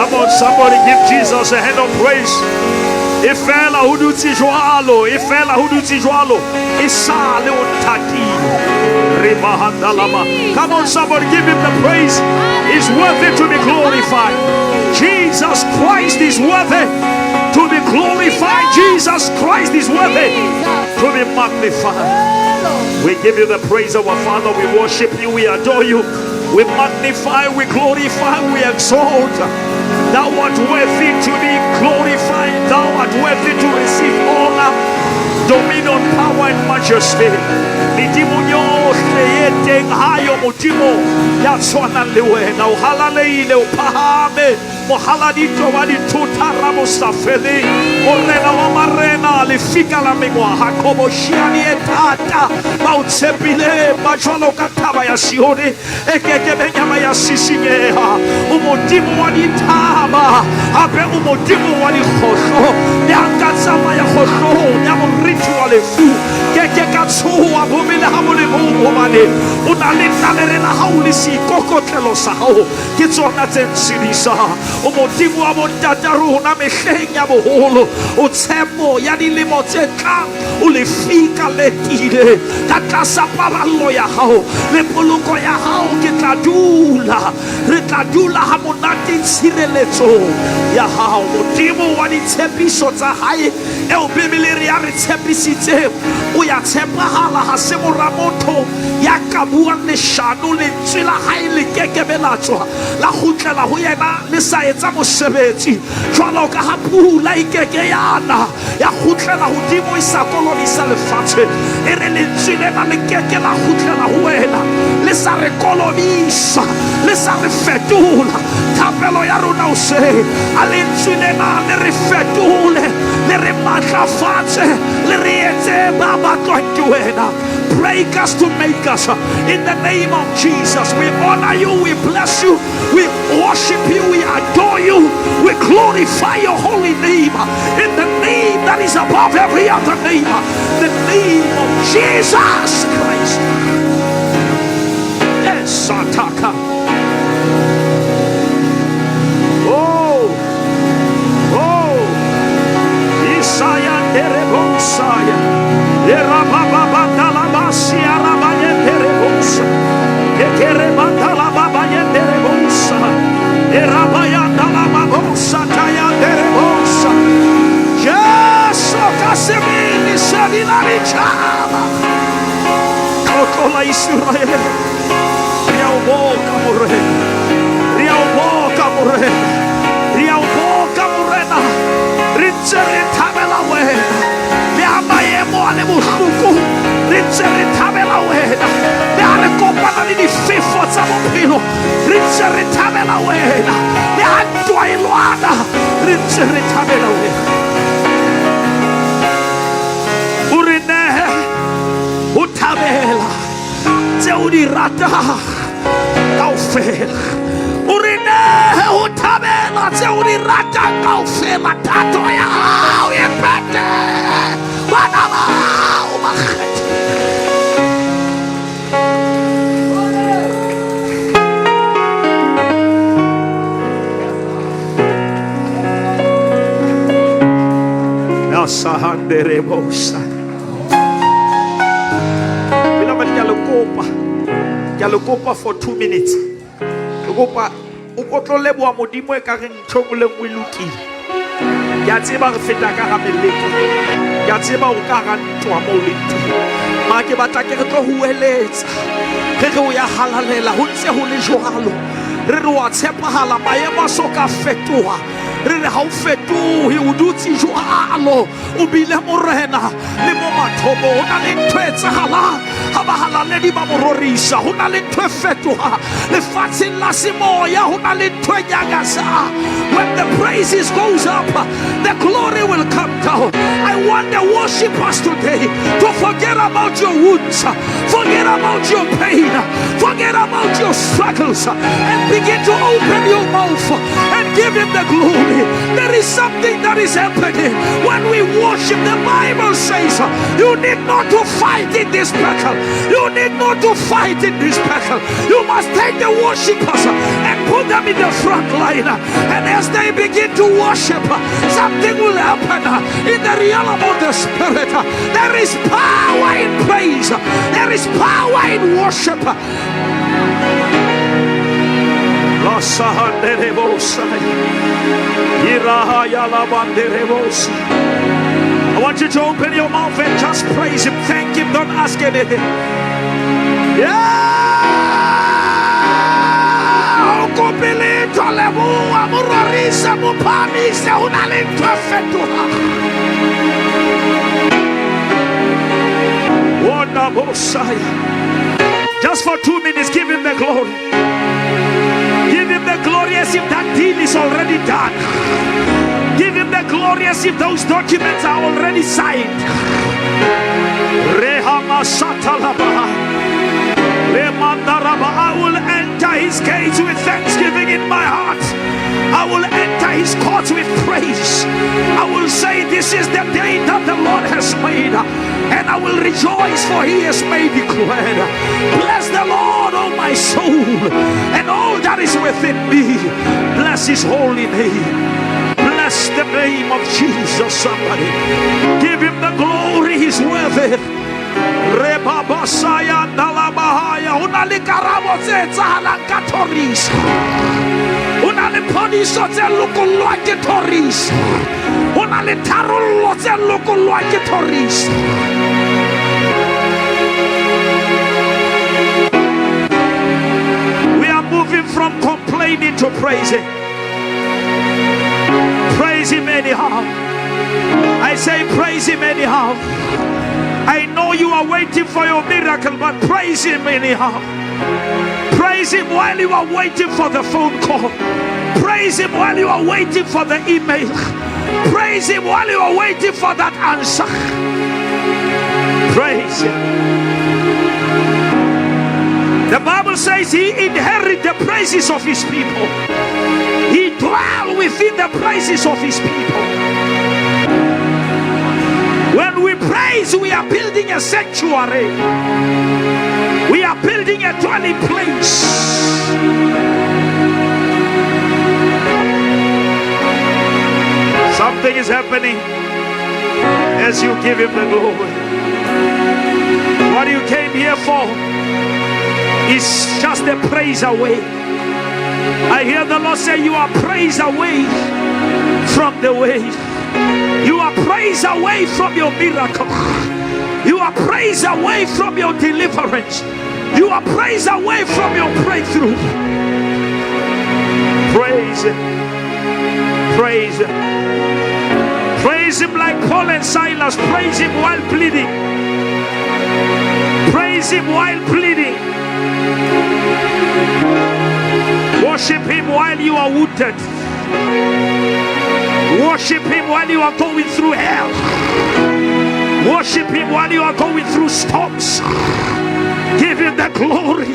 Come on, somebody give Jesus a hand of praise. Ifela huduti joalo, ifela huduti joalo, isale untaki. Come on, somebody give him the praise. He's worthy to be glorified. Jesus Christ is worthy to be glorified. Jesus Christ is worthy to be magnified. We give you the praise, our Father. We worship you, we adore you, we magnify, we glorify, we exalt. Thou art worthy to be glorified. Thou art worthy to receive honor, dominion, power, and majesty. Modimo nyohle yeteng hayo Modimo ya tshwanang le wena. O halaleile, o phahame, mohaladito wa dithuta ramosafele, morena wa marena, lefika la mengwaga, koboshiane e thata, ba o tshepile ba jwalo ka thaba ya Sione e kekebe nyama ya sisinyeha. O Modimo wa dithaba, hape o Modimo wa dikgohlo, le a ka tsamaya kgohlong ya moriti wa lefu, keke ka tshoha bomele ha molemo hobane o na le nalere la hao le seikokotlelo sa hao ke tsona tse ntshedisa. O Modimo wa bontata rona mehleng ya boholo, o tshepo ya dilemo tse tlang o lefika letile ka tlasa paballo ya hao le poloko ya hao. Ke tla dula, re tla dula ha monate tshireletso ya hao. Modimo wa ditshepiso tsa hae eo Bibele re ya re tshepisitseng, o ya tshepahala ha se mora motho ya ka buang leshano lentswe la hae le kekebe la tswa la kgutlela ho yena le sa etsa mosebetsi. Jwalo ka ha pula e keke yana ya kgutlela hodimo e sa kolobisa lefatshe, e re lentswe lena le keke la kgutlela ho wena le sa re kolobisa, le sa re fetola. Thapelo ya rona o se a lentswe lena le re fetole, le re matlafatse, le re etse ba batlwang ke wena. Break us to make us in the name of Jesus. We honor you, we bless you, we worship you, we adore you, we glorify your holy name, in the name that is above every other name, the name of Jesus Christ. Yes, Sataka. Oh, oh, Isaiah Terebosaya, Erababandalabasia Rabayeterebosa, Ekerebandalabayeterebosa, Erabayandalababosa, Tayaterebosa. Yes, Okasemini Savinarichama. Okola Israel. Riauboka Mure. Riauboka Mure. Riauboka Murena. Rinzeri Tabela Wena. Liamayemo ale buhluku. Rinzeri Tabela Wena. Liare kopana ni dififo tsa bophelo. Rinzeri Tabela Wena. Liantwa ilwana. Rinzeri Tabela Wena. Urine utabela tse o di rata kaofela. Urine utabela tse o di rata kaofela. Thato ya hao e pete bana bao makgethe. Nasahandere bosa. Ke lo kopa for 2 minutes. Ke kopa o kotlole bua Modimo e ka re ntho le ngwe lokile. Ke a tseba re feta ka ga meleko. Ke a tseba o ka ga ntwa mo le teng. Ma ke batla ke re tlo hueletsa. Re o ya halalela ho ntse ho le jwalo. Re re wa tshepahala maemo a soka fetoha. Re re ha o fetohe o dutse jwalo. O bile morena le mo mathomo o na le ntho e tsahalang. Ha ba halaledi ba mororisa ho na le ntho e fetoha. Lefatsheng la semoya ho na le ntho e nyakasa. When the praises goes up, the glory will come down. I want the worshipers today to forget about your wounds, forget about your pain, forget about your struggles, and begin to open your mouth and give him the glory. There is something that what is happening. When we worship, the Bible says you need not to fight in this battle. You need not to fight in this battle. You must take the worshippers and put them in the front line. And as they begin to worship, something will happen in the realm of the Spirit. There is power in praise. There is power in worship. I want you to open your mouth and just praise him. Thank him. Don't ask anything. Just for 2 minutes, give him the glory. Give him the glory as if that deal is already done. Give him the glory as if those documents are already signed. I will enter his gates with thanksgiving in my heart. I will enter his courts with praise. I will say, this is the day that the Lord has made, and I will rejoice, for he has made me glad. Bless the Lord, oh my soul, and all that is within me. Bless his holy name. Bless the name of Jesus. Somebody give him the glory. He's worthy. Rebabasaya dalabahaya unalikarabo zetsalakatoris unaliponiso zelukulwaketoris unalitarullo zelukulwaketoris. We are moving from complaining to praising. Praise him anyhow. I say praise him anyhow. I know you are waiting for your miracle, but praise him anyhow. Praise him while you are waiting for the phone call. Praise him while you are waiting for the email. Praise him while you are waiting for that answer. Praise him. The Bible says he inherits the praises of his people. He dwells within the praises of his people. When we praise, we are building a sanctuary. We are building a dwelling place. Something is happening as you give him the glory. What you came here for is just a praise away. I hear the Lord say you are praise away from the way. You are praise away from your miracle. You are praise away from your deliverance. You are praise away from your breakthrough. Praise him. Praise him. Praise him like Paul and Silas. Praise him while bleeding. Praise him while bleeding. Worship him while you are wounded. Worship him while you are going through hell. Worship him while you are going through storms. Give him the glory.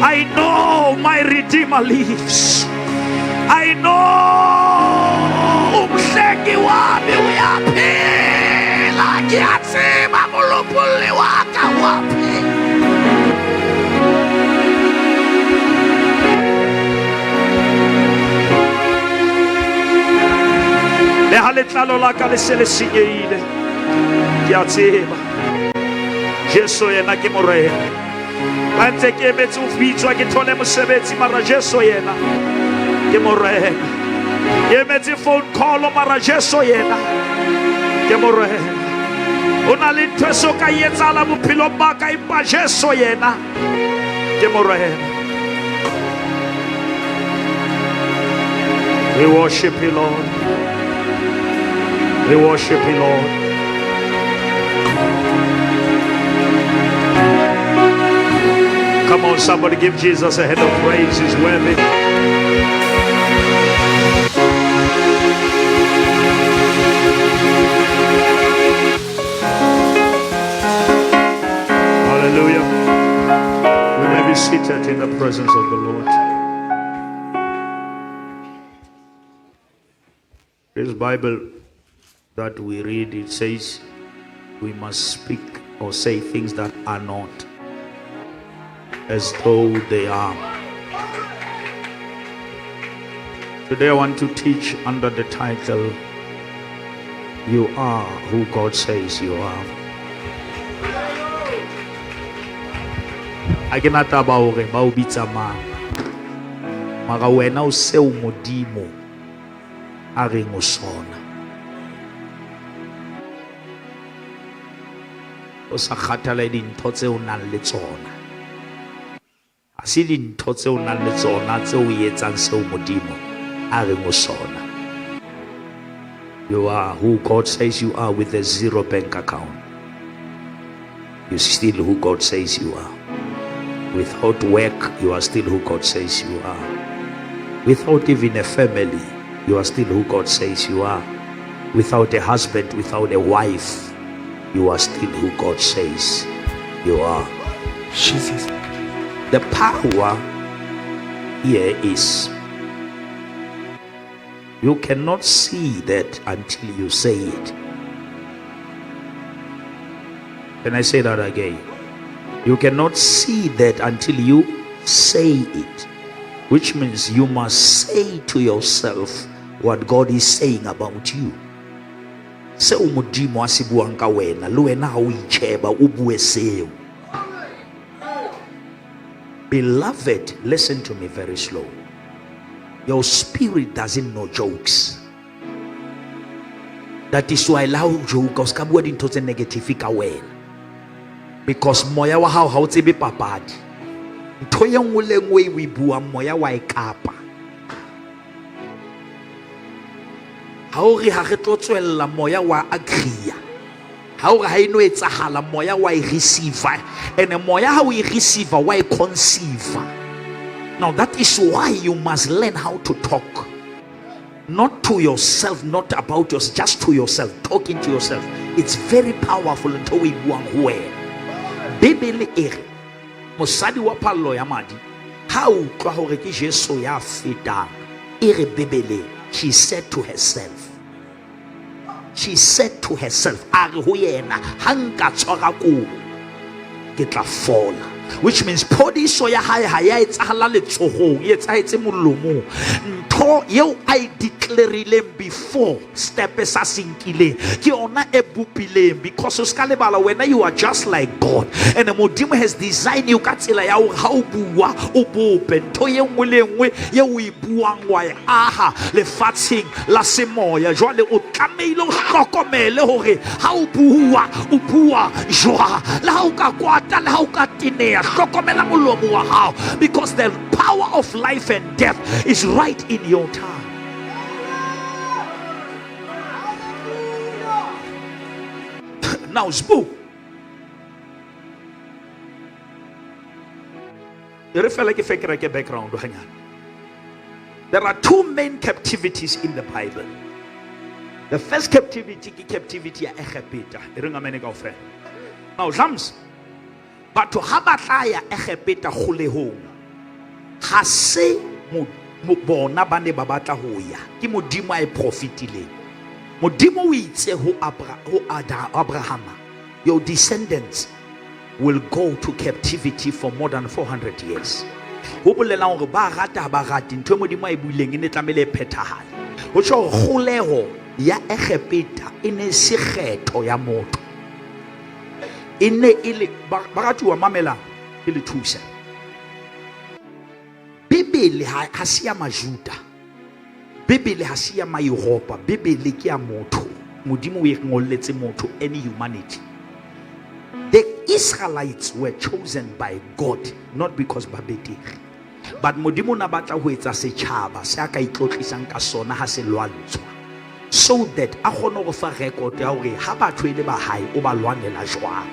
I know my Redeemer lives. I know umhleki wami uyaphila. Ngiyathemba uNkulunkulu waka waphila. Le haletlalo la ka le se le senyehile. Ke a tseba Jesu yena ke morena. A ntse ke emetse o bitswa ke thole mosebetsi, mara Jesu yena ke morena. Ke emetse phone call mara Jesu yena ke morena. O na le ntho so ka etsala bophelo ba ka, empa Jesu yena ke morena. We worship you, Lord. We worship you, Lord. Come on, somebody give Jesus a hand of praise. He's worthy. Hallelujah. We may be seated in the presence of the Lord. This Bible that we read, it says we must speak or say things that are not as though they are. Today I want to teach under the title, You Are Who God Says You Are. I cannot about Baubitama Mara wena o se o Modimo a reng o sona. O sa kgathala dintho tse o nang le tsona. A se dintho tse o nang le tsona tse o etsang se o Modimo a reng o sona. You are who God says you are with a zero bank account. You're still who God says you are. Without work, you are still who God says you are. Without even a family, you are still who God says you are. Without a husband, without a wife, you are still who God says you are. Jesus. The power here is you cannot see that until you say it. Can I say that again? You cannot see that until you say it, which means you must say to yourself what God is saying about you. Se o Modimo a se buang ka wena, le wena ha o itsheba o bue seo. Beloved, listen to me very slow. Your spirit doesn't know jokes. That is why allow joke os ka bua dintho tse negative ka wena. Because moya wa hao ha o tsebe papadi. Ntho ye nngwe le nngwe e bua moya wa e kapa. Ha o re ha re tlo tswella moya wa agria. Ha o re ha eno etsahala moya wa e receive. And moya ha o e receive wa e conceive. Now that is why you must learn how to talk. Not to yourself, not about yourself, just to yourself, talking to yourself. It's very powerful until we buang where. Bebele ere mosadi wa pallo ya madi ha o twa hore ke Jesu ya fetang ere bebele. She said to herself are ho yena hanka tshwara ko ke tla fola, which means podiso ya hae ha ya etsahala letsohong e etsaetse molomong. Ntho yeo I declareileng before step sa sinkileng ke ona e bupileng, because o ska lebala wena you are just like God, and Modimo has designed you ka tsela ya hore ha o bua o bope ntho ye nngwe le nngwe ye o e buang wa e aha lefatsheng la semoya. Jwale o tlameile o hlokomele hore ha o bua jwa le ha o ka kwata le ha o ka tinea hlokomela molomo wa hao, because the power of life and death is right in your tongue. Now spook. Background. There are two main captivities in the Bible. The first captivity is captivity ya Egepeta. Now James, but to habataya Egepeta khulehong ha se bona ba ne ba batla ho ya ke Modimo a e profitileng. Modimo o itse ho Abraham, your descendants will go to captivity for more than 400 years. Ho bolela hore ba rata ntho Modimo a e buileng e ne tlamele e phethahale. Ho tjho khuleho ya Egepeta e ne se kgetho ya motho. E ne ile ba ratuwa mamela ke le thusa. Bibele ha se ya Majuda. Bibele ha se ya Europe. Bibele ke ya motho. Modimo o e ngolletse motho, any humanity. The Israelites were chosen by God not because babedi, but Modimo na batla ho etsa setjhaba se aka itlotlisang ka sona ha se lwantshwa, so that a kgone go fa record ya hore ha batho ile ba hae o ba lwanela jwang.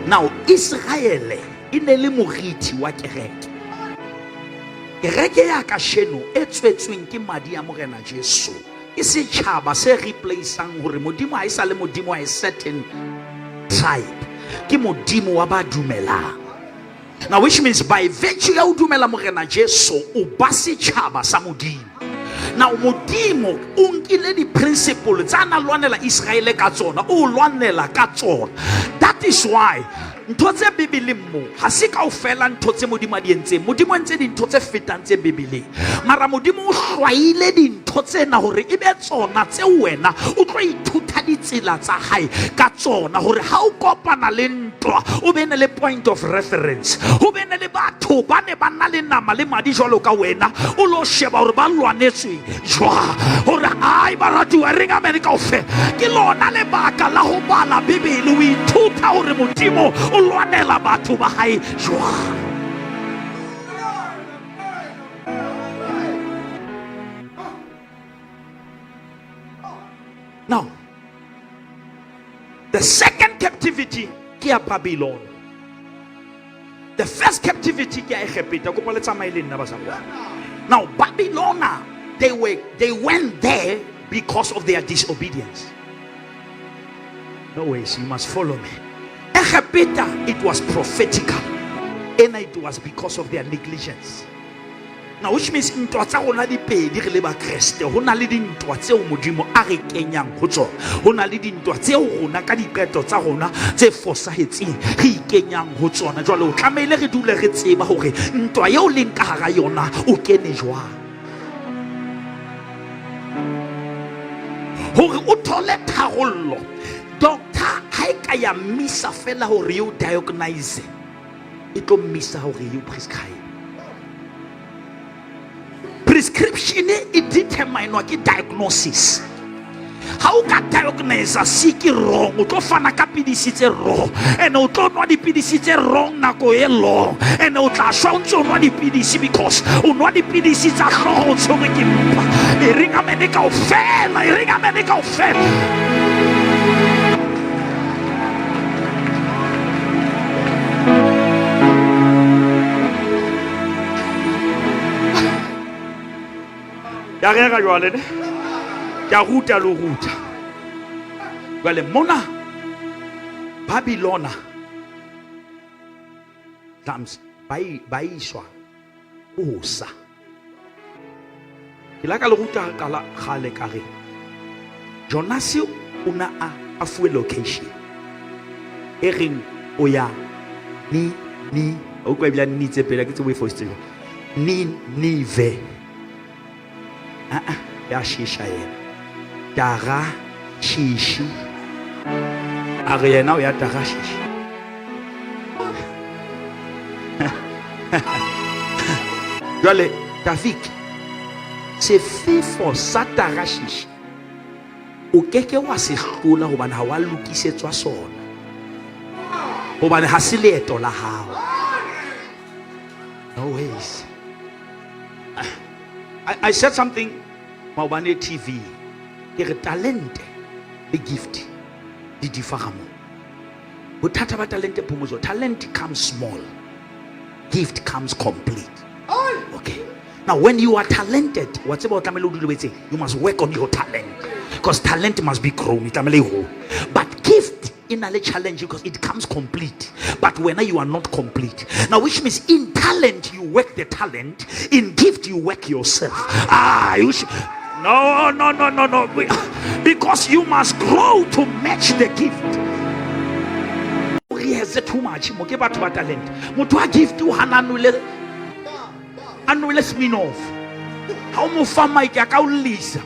Now Israel ine le moriti wa kereke. Kereke ya ka sheno e tswetsweng ke madi a morena Jesu. E setjhaba se replaceang hore Modimo ha isa le Modimo a certain tribe, ke Modimo wa ba dumelang. Now which means by virtue ya o dumela morena Jesu o ba setjhaba sa Modimo. Now Modimo unkile di principle tsana lwanela Israel ka tsona o lwanela ka tsona. That is why ntho tse Bibeleng mo ha se kaofela ntho tse Modimo di entseng. Modimo entse dintho tse fetang tse Bibeleng, mara Modimo o hlwaile dintho tsena hore e be tsona tse wena o tlo ithuta ditsela tsa hae ka tsona, hore ha o kopana le ntwa o be ne le point of reference, o be ne le batho ba ne ba na le nama le madi jwalo ka wena, o lo sheba hore ba lwanetswe jwa hore ai ba ratuwa re nga mene kaofela. Ke lona lebaka la ho bala Bibele o ithuta hore Modimo o lwanela batho ba hae jwa. Now, the second captivity ki ya Babylon. The first captivity ki ya Sekete. Now, Babylon, they went there because of their disobedience. No ways, you must follow me. Sekete, it was prophetical, and it was because of their negligence. Now, which means ntwa tsa rona di pedi re le ba Kriste, ho na le dintwa tseo Modimo a re kenyang ho tsona, ho na le dintwa tseo rona ka diqeto tsa rona tse fosahetseng re ikenyang ho tsona. Jwale o tlamehile re dule re tseba hore ntwa eo leng ka hara yona o kene jwang, hore o thole tharollo. Doctor ha e ka ya misa fela hore you diagnose, e tlo misa hore you prescribe. Prescription it determine ki diagnosis. How can diagnose sick wrong? O tlo fana ka pidisi tse wrong, and o tlo nwa dipidisi tse wrong nako e long, and o tla shwa ntse o nwa dipidisi because o nwa dipidisi tsa hlogo tshwere ke mpa. E ringa mene kaofela, e ringa mene kaofela. Ya rega jwale ne ya ruta lo ruta jwale mona Babylona tams baiswa osa kila ka lo ruta kala khale kare Jonas una a full location erin oya ni o kwa bia ni tse pela ke tse we foster ni ve ya shisha yena daga shishi a re yena o ya daga shishi jwale David se fifo sa daga shishi o keke wa se hlola hobane ha wa lokisetswa sona, hobane ha se leeto la hao. No ways. I said something Maubane TV. Ke re talente le gift di differamo. Bothata ba talente phumuzo. Talent comes small, gift comes complete. Okay. Now when you are talented, whatever you must work on your talent, because talent must be grown. But gift in a challenge because it comes complete. But when you are not complete, now which means in talent you work the talent, in gift you work yourself. No, because you must grow to match the gift. Too much. Talent. Mutua gift to Hananule spin off. How mu fama ikaka ulisa.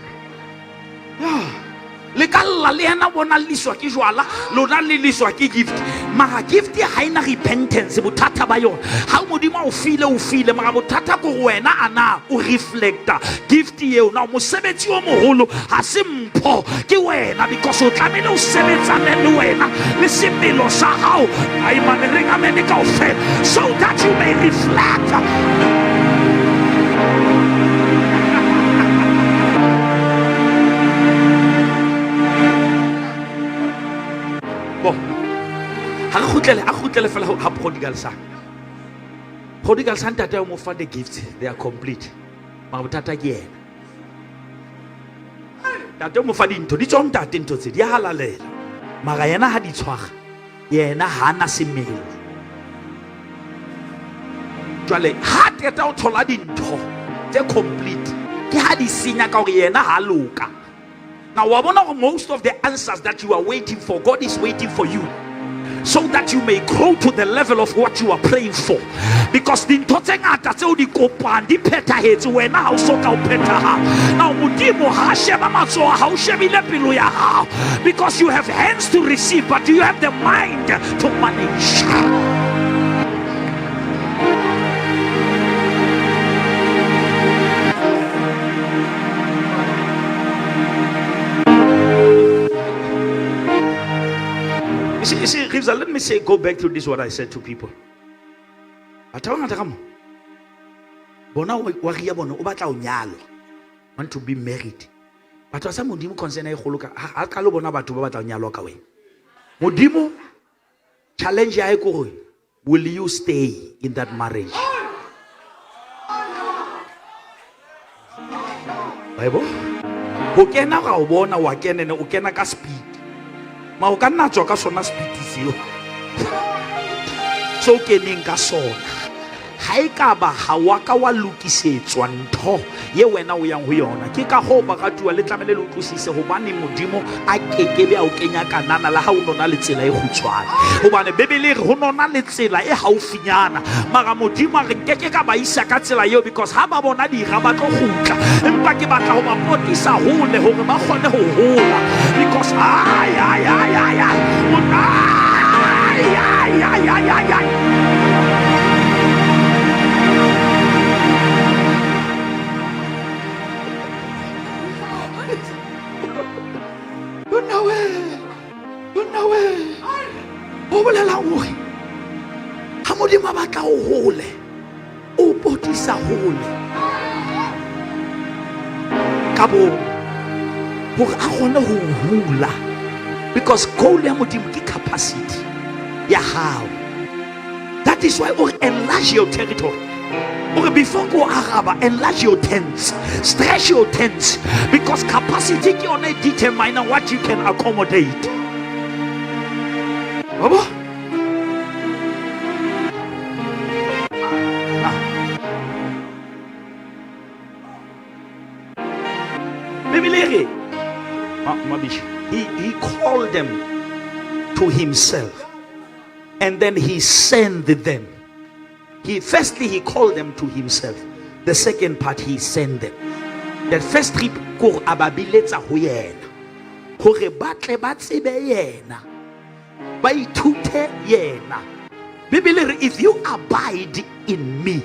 Le kala le na bona liswa ki jwala lona le liswa ki gift mara gift ya haina repentance bothata ba yona ha Modimo o file mara bothata ko wena ana o reflector gift eo na mosebetsi o moholo ha se mpho ke wena because o tlamele o sebetsane le wena le semelo sa hao ai mane renga mene ka ofela so that you may reflect. A khutlele fela ha prodigal son tata mo fa the gifts, they are complete. Ma botata ke yena tata mo fa dintho di tsong tate ntho tse di halalela mara yena ha di tshwaga yena ha na semelo. Jwale ha teta o thola dintho tse complete Now, most of the answers that you are waiting for, God is waiting for you, so that you may grow to the level of what you are praying for. Because the now because you have hands to receive, but you have the mind to manage. You see, Rivza, let me go back to this, what I said to people. Want to be married. But what's Modimo concern? Modimo challenge ya will you stay in that marriage? Bible? Ukena ka ubona wakene ne ukena ka speed. Ma ukana tswa ka sona speed seo. So kening ka sona. Haikaba hawaka wa lokisetswa ntho ye wena o yang ho yona ke ka ho ba ratuwa le tlamele le utlwisise hobane Modimo a kekebe a o kenya kanana la ha o nona le tsela e khutshwane hobane bebele re ho nona le tsela e haufinyana mara Modimo a re keke ka ba isa ka tsela eo because ha ba bona dira ba tlo khutla empa ke batla ho ba potisa hole hore ba kgone ho hola because ay o bolela hore ha Modimo ba tla o hole o potisa hole ka bo hore a gone ho hula because goal ya Modimo ke capacity ya hao. That is why enlarge your territory. Or before go Araba, enlarge your tents, stretch your tents, because capacity can only determine what you can accommodate. Baba? He called them to himself, and then he sent them. Firstly, he called them to himself. The second part, he sent them. The first trip, ko ababiletsa ho yena. Hore batle ba tsebe yena. Ba ithute yena. Bibele, if you abide in me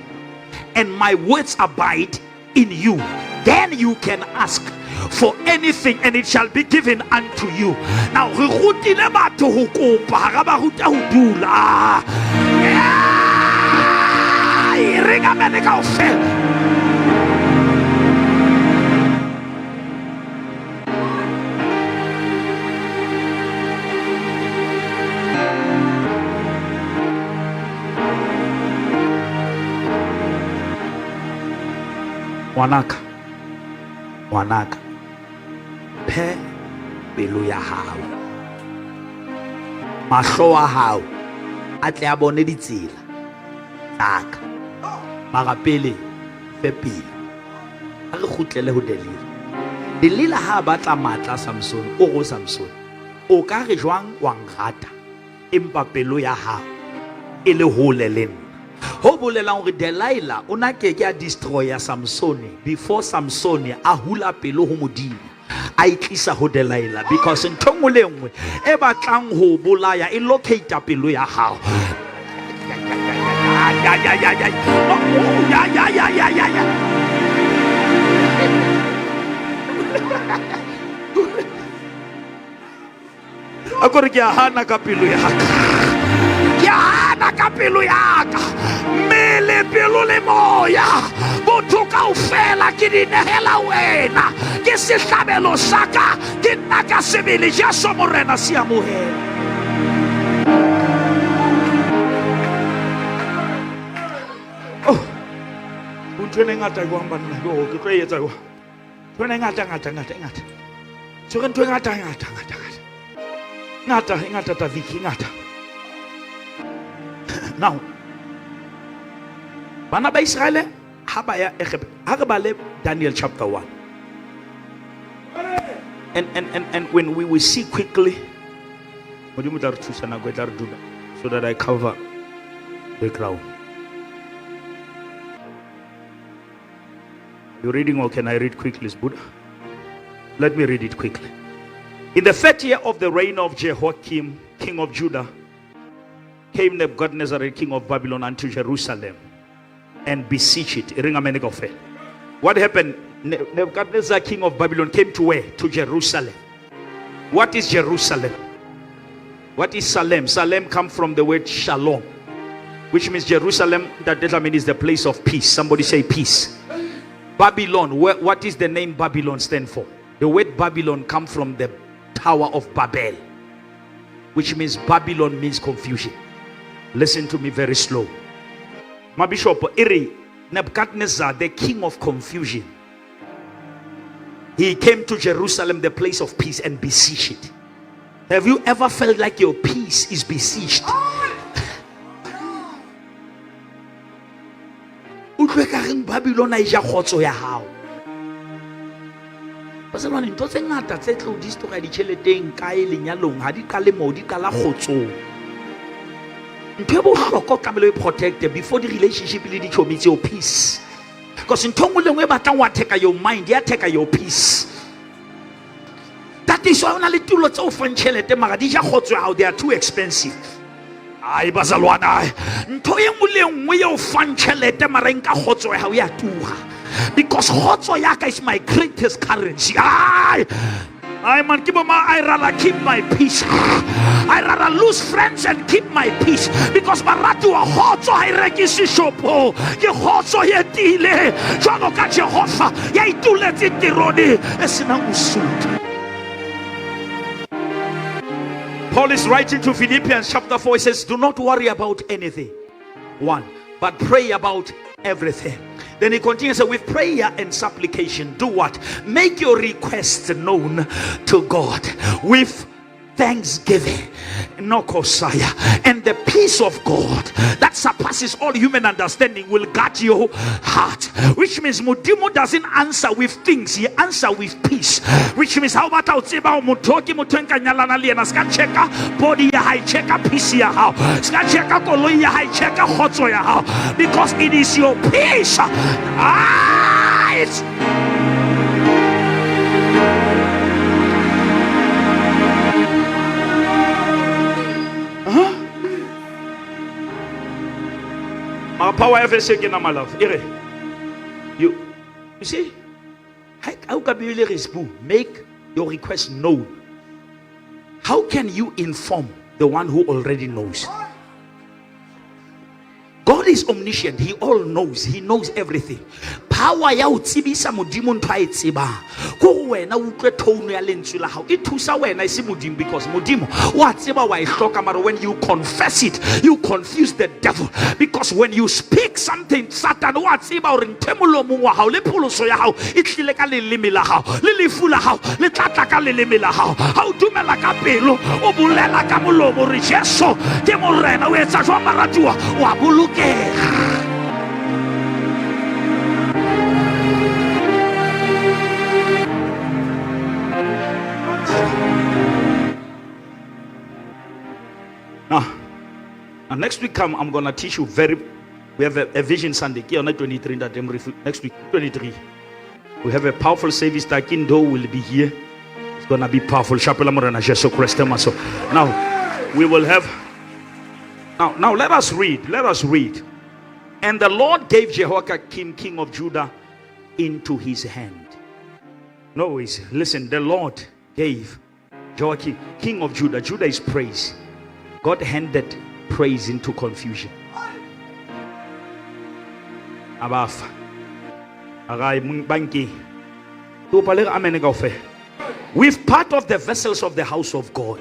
and my words abide in you, then you can ask for anything and it shall be given unto you. Now, re rutile batho ho kopa, ha ba ruta ho dula. Wanaka pe pelo ya hao mahlo a hao a tle a bone ditsela taka mara pele fe pele a re khutlele ho delila ha batla matla Samson o go Samson o ka re jwang wa ngata empa pelo ya hao e le hole le nna ho bolelang hore Delilah o na ke ya destroyer Samson before Samson a hula pelo ho Modimo a itlisa ho Delilah because ntho le nngwe e batlang ho bolaya e locate pelo ya hao. Akore ke hana ka pelo ya ka. Ke hana ka pelo ya ka. Mele pelo le moya. Botho kaofela ke di nehela wena. Ke sehlabelo saka ke nna ka sebele ja so morena se amohela. Ntwene ngata go amba nna go ke tlo etsa go ntwene ngata so re ntwene ngata ta viki ngata. Now bana ba Israel Daniel chapter 1. And when we will see quickly, so that I cover the ground. You reading or can I read quickly, Buddha? Let me read it quickly. In the 3rd year of the reign of Jehoiakim, king of Judah, came Nebuchadnezzar, king of Babylon, unto Jerusalem and besieged it. What happened? Nebuchadnezzar, king of Babylon, came to where? To Jerusalem. What is Jerusalem? What is Salem? Salem comes from the word shalom, which means Jerusalem. That means is the place of peace. Somebody say peace. Babylon. What is the name Babylon stand for? The word Babylon comes from the Tower of Babel, which means Babylon means confusion. Listen to me very slow. My bishop, Nebuchadnezzar, the king of confusion, he came to Jerusalem, the place of peace, and besieged it. Have you ever felt like your peace is besieged? Babylon is ya khotso ya hao. Pasal wana ntho tse ngata tse tlo di stoka di cheleteng kae lenyalong ha di kale mo di kala khotso. Ntho e bohlokwa ka mele protect before the relationship le di chomitse your peace. Because in tongue le batlang wa take your mind, ya take your peace. That is why ona le tulo tse o fantšhelete mara di ja khotso how they are too expensive. Ai bazalwana ntho e nngwe le nngwe ye o fantšhelete mara nka khotso how ya tuga. Because khotso yaka is my greatest currency. I man, I rather keep my peace. I rather lose friends and keep my peace. Because baratu wa khotso ha irekisi shopo. Ke khotso ye tile. Jwalo ka Jehova ya ituletse tironi esina usutu. Paul is writing to Philippians chapter 4. He says, do not worry about anything. 1. But pray about everything. Then he continues with prayer and supplication. Do what? Make your requests known to God with thanksgiving. No kosaya. And the peace of God that surpasses all human understanding will guard your heart. Which means Modimo doesn't answer with things, he answers with peace. Which means how about outseba mutoki mutenka nyalana liena ska cheka body ya hai cheka peace ya how ska cheka koloi ya hai cheka khotso ya how, because it is your peace. It's our power ever shaken, my love. You see, how can you make your request known? How can you inform the one who already knows? God is omniscient. He all knows. He knows everything. Power ya utsibisa Modimo ntho a etseba go wena utlwe tone ya lentswe la hao e thusa wena ise Modimo, because Modimo wa tseba wa ihloka mara when you confess it you confuse the devil, because when you speak something Satan wa tseba hore nthemolo mong wa hao le pholoso ya hao e tlile ka leleme la hao le lefu la hao le tlatla ka leleme la hao ha o dumela ka pelo o bolela ka molomo re Jesu ke morena o etsa jwa maratuwa wa bolokega. Now next week I'm gonna teach you we have a vision Sunday here on 23 that next week 23 we have a powerful service that Kindo will be here. It's gonna be powerful. So now we will have now let us read. And the Lord gave Jehoiakim king of Judah into his hand. No, listen, the Lord gave Jehoiakim king of Judah. Judah is praise. God handed praise into confusion. Abafa. Agai banki. With part of the vessels of the house of God,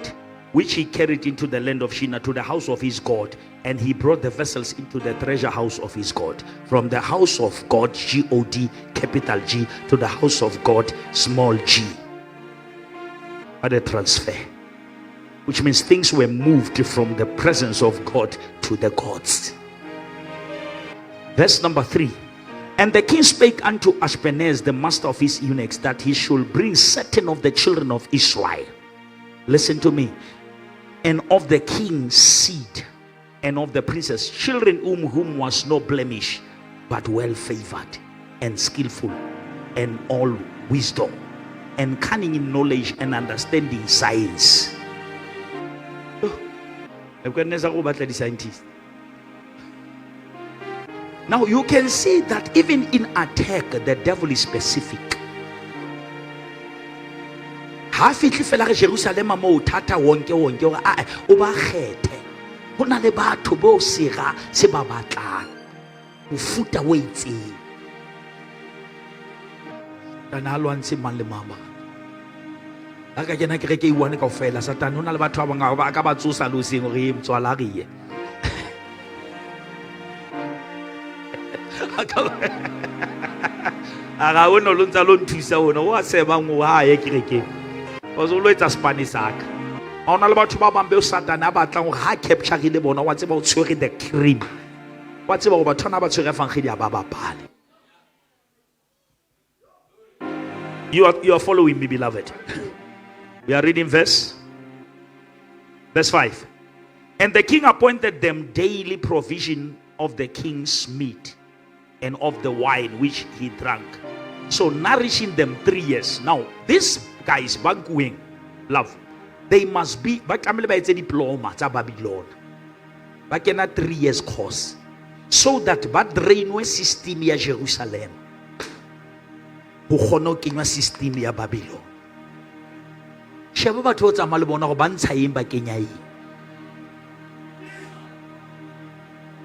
which he carried into the land of Shinar to the house of his God, and he brought the vessels into the treasure house of his God. From the house of God, G-O-D, capital G, to the house of God, small g. What a transfer. Which means things were moved from the presence of God to the gods. Verse number 3. And the king spake unto Ashpenaz, the master of his eunuchs, that he should bring certain of the children of Israel. Listen to me. And of the king's seed, and of the princess, children whom was no blemish, but well favored, and skillful, and all wisdom, and cunning in knowledge, and understanding science. Scientist. Now you can see that even in attack, the devil is specific. Ha fitli fela re Jerusalem mo thata wonke o ba kgethe. Ho na le batho bo sega se ba batlang. Ho futa o itseng. Kana lwantse mang le mama. Aka kena ke re ke iwane kaofela Satan ho na le batho ba bangata ba ka ba tsosa lo seng re mtswala riye. Aga o no lo ntsa lo nthusa ona o a sebang o ha ye kerekeng o zo lo etsa Spanish saka a ona le batho ba bambe o Satan a batlang gore ha capture le bona wa tseba o tshwere the cream wa tseba go batho na ba tshwere fangedi a ba bapale. You are following me, beloved. We are reading verse 5. And the king appointed them daily provision of the king's meat and of the wine which he drank, so nourishing them 3 years. Now these guys banqueting, love, they must be but it's a diploma tsa Babylon ba kena 3 years course, so that ba drainwe system ya Jerusalem ho kgona kenywa system ya Babylon. Sheba batho tsa male bona go bantsha eng ba kenya eng.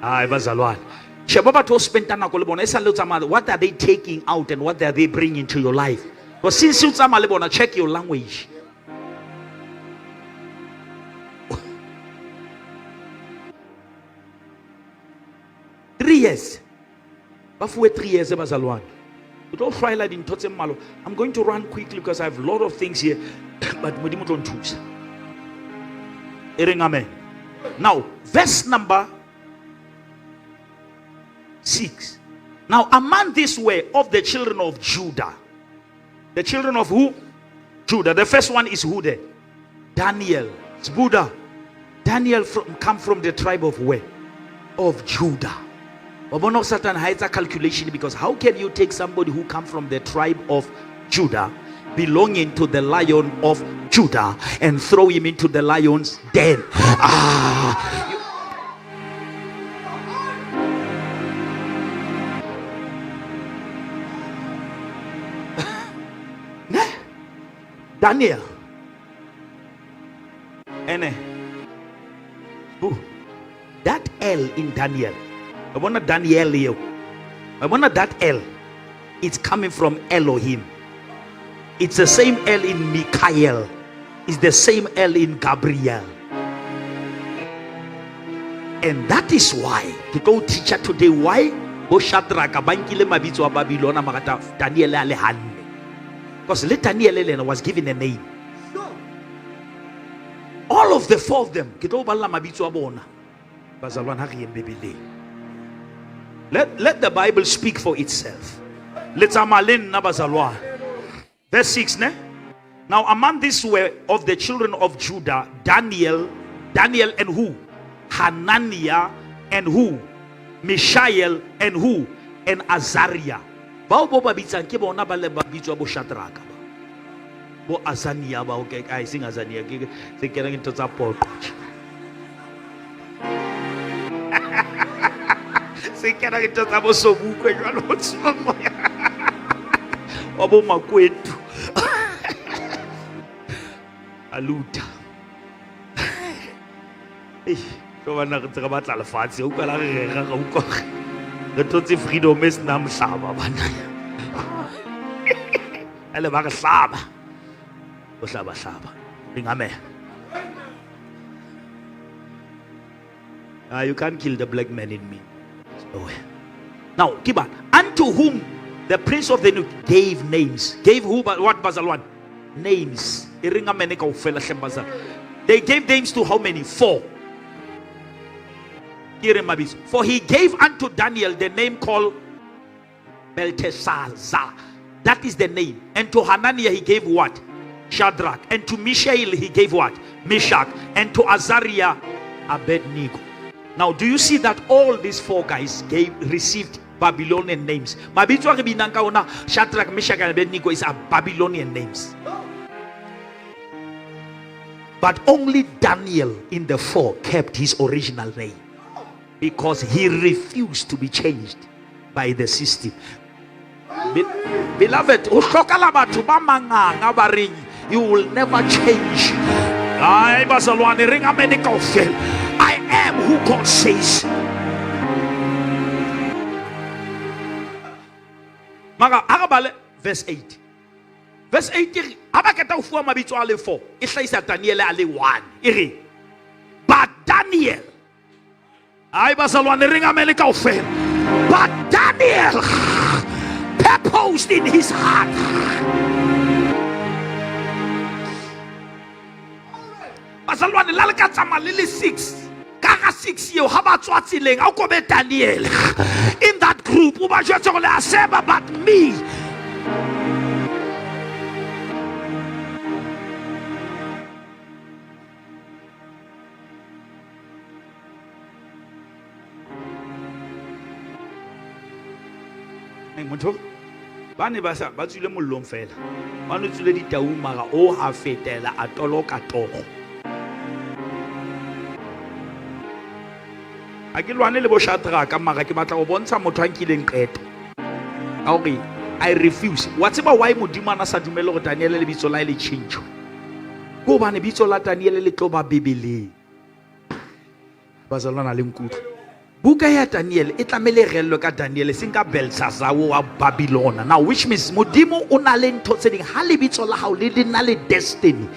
Ai bazalwane, sheba batho spend nako le bona isa le tsamaya, what are they taking out and what are they bringing to your life? Because since you tsamaya le bona, check your language. Three years. Bafuwe 3 years bazalwane. Don't fry like in Totsem Malo. I'm going to run quickly because I have a lot of things here. But Modimo don't choose. Amen. Now, verse number 6. Now, among this way of the children of Judah. The children of who? Judah. The first one is who there? Daniel. It's Buddha. Daniel come from the tribe of where? Of Judah. But Satan hides a calculation, because how can you take somebody who come from the tribe of Judah, belonging to the Lion of Judah, and throw him into the lion's den? Daniel. That L in Daniel. I want Daniel. I want that L. It's coming from Elohim. It's the same L in Michael. It's the same L in Gabriel. And that is why to go teacher today why Boshadraka bankile mabitso wa Babylon magata Daniel ale hanne. Because Daniel was given a name. All of the 4 of them kito balla mabitso wa bona. Bazalwan ha re mbebele. Let the Bible speak for itself. Let's amalin nabazalwa. Verse 6, ne? Now among these were of the children of Judah, Daniel and who? Hananiah and who? Mishael and who? And Azariah. Bao bo babitsa ke bona ba le babitso bo Shadraka. Bo Azaniah ba okay I sing Azaniah ke se kena into tsa poqo. Se kena into tsa bo sobuko jwalo ho tsoma. Wa bo makwetu. Aluta. Go bana re tsaka batla lefatshe o kala re ga go go. Re totse freedom is na mhlaba bana. Ele ba re hlaba. O hlaba. Amen. You can't kill the black man in me. So, now, Kiba, unto whom the prince of the new gave names. Gave who? But what Bazalwan? Names. They gave names to how many? 4. For he gave unto Daniel the name called Belteshazzar. That is the name. And to Hananiah he gave what? Shadrach. And to Mishael he gave what? Meshach. And to Azariah, Abednego. Now, do you see that all these four guys received Babylonian names? Shadrach, Meshach, and Abednego is a Babylonian names. But only Daniel in the four kept his original name, because he refused to be changed by the system. Beloved, you will never change. I am who God says. Verse 8. Verse 8. Daniel 1. But Daniel, but Daniel purposed in his heart. Bazalwane la le ka tsama le 6 ka 6 year ha ba tswa tsileng a kobe Daniel in that group o ba jwetsa go le aseba but me. Motho ba ne ba tswile mollong fela ba no tswile ditaung mara o ha fetela a toloka togo. A ke lwane le bo Shadrach mara ke batla go bontsha motho a nkileng qeto a hore I refuse. Wa tseba why Modimo ana sa dumele go Daniel le bitso la le change go bane bitso la Daniel le tlo ba bebeleng bazalwana le nkutlo. Buka ya Daniel e tlamele rello ka Daniel sinka Belshazzar wa Babylon. Now which means Modimo o na le ntho tse ding ha le bitso la hao le na le destiny.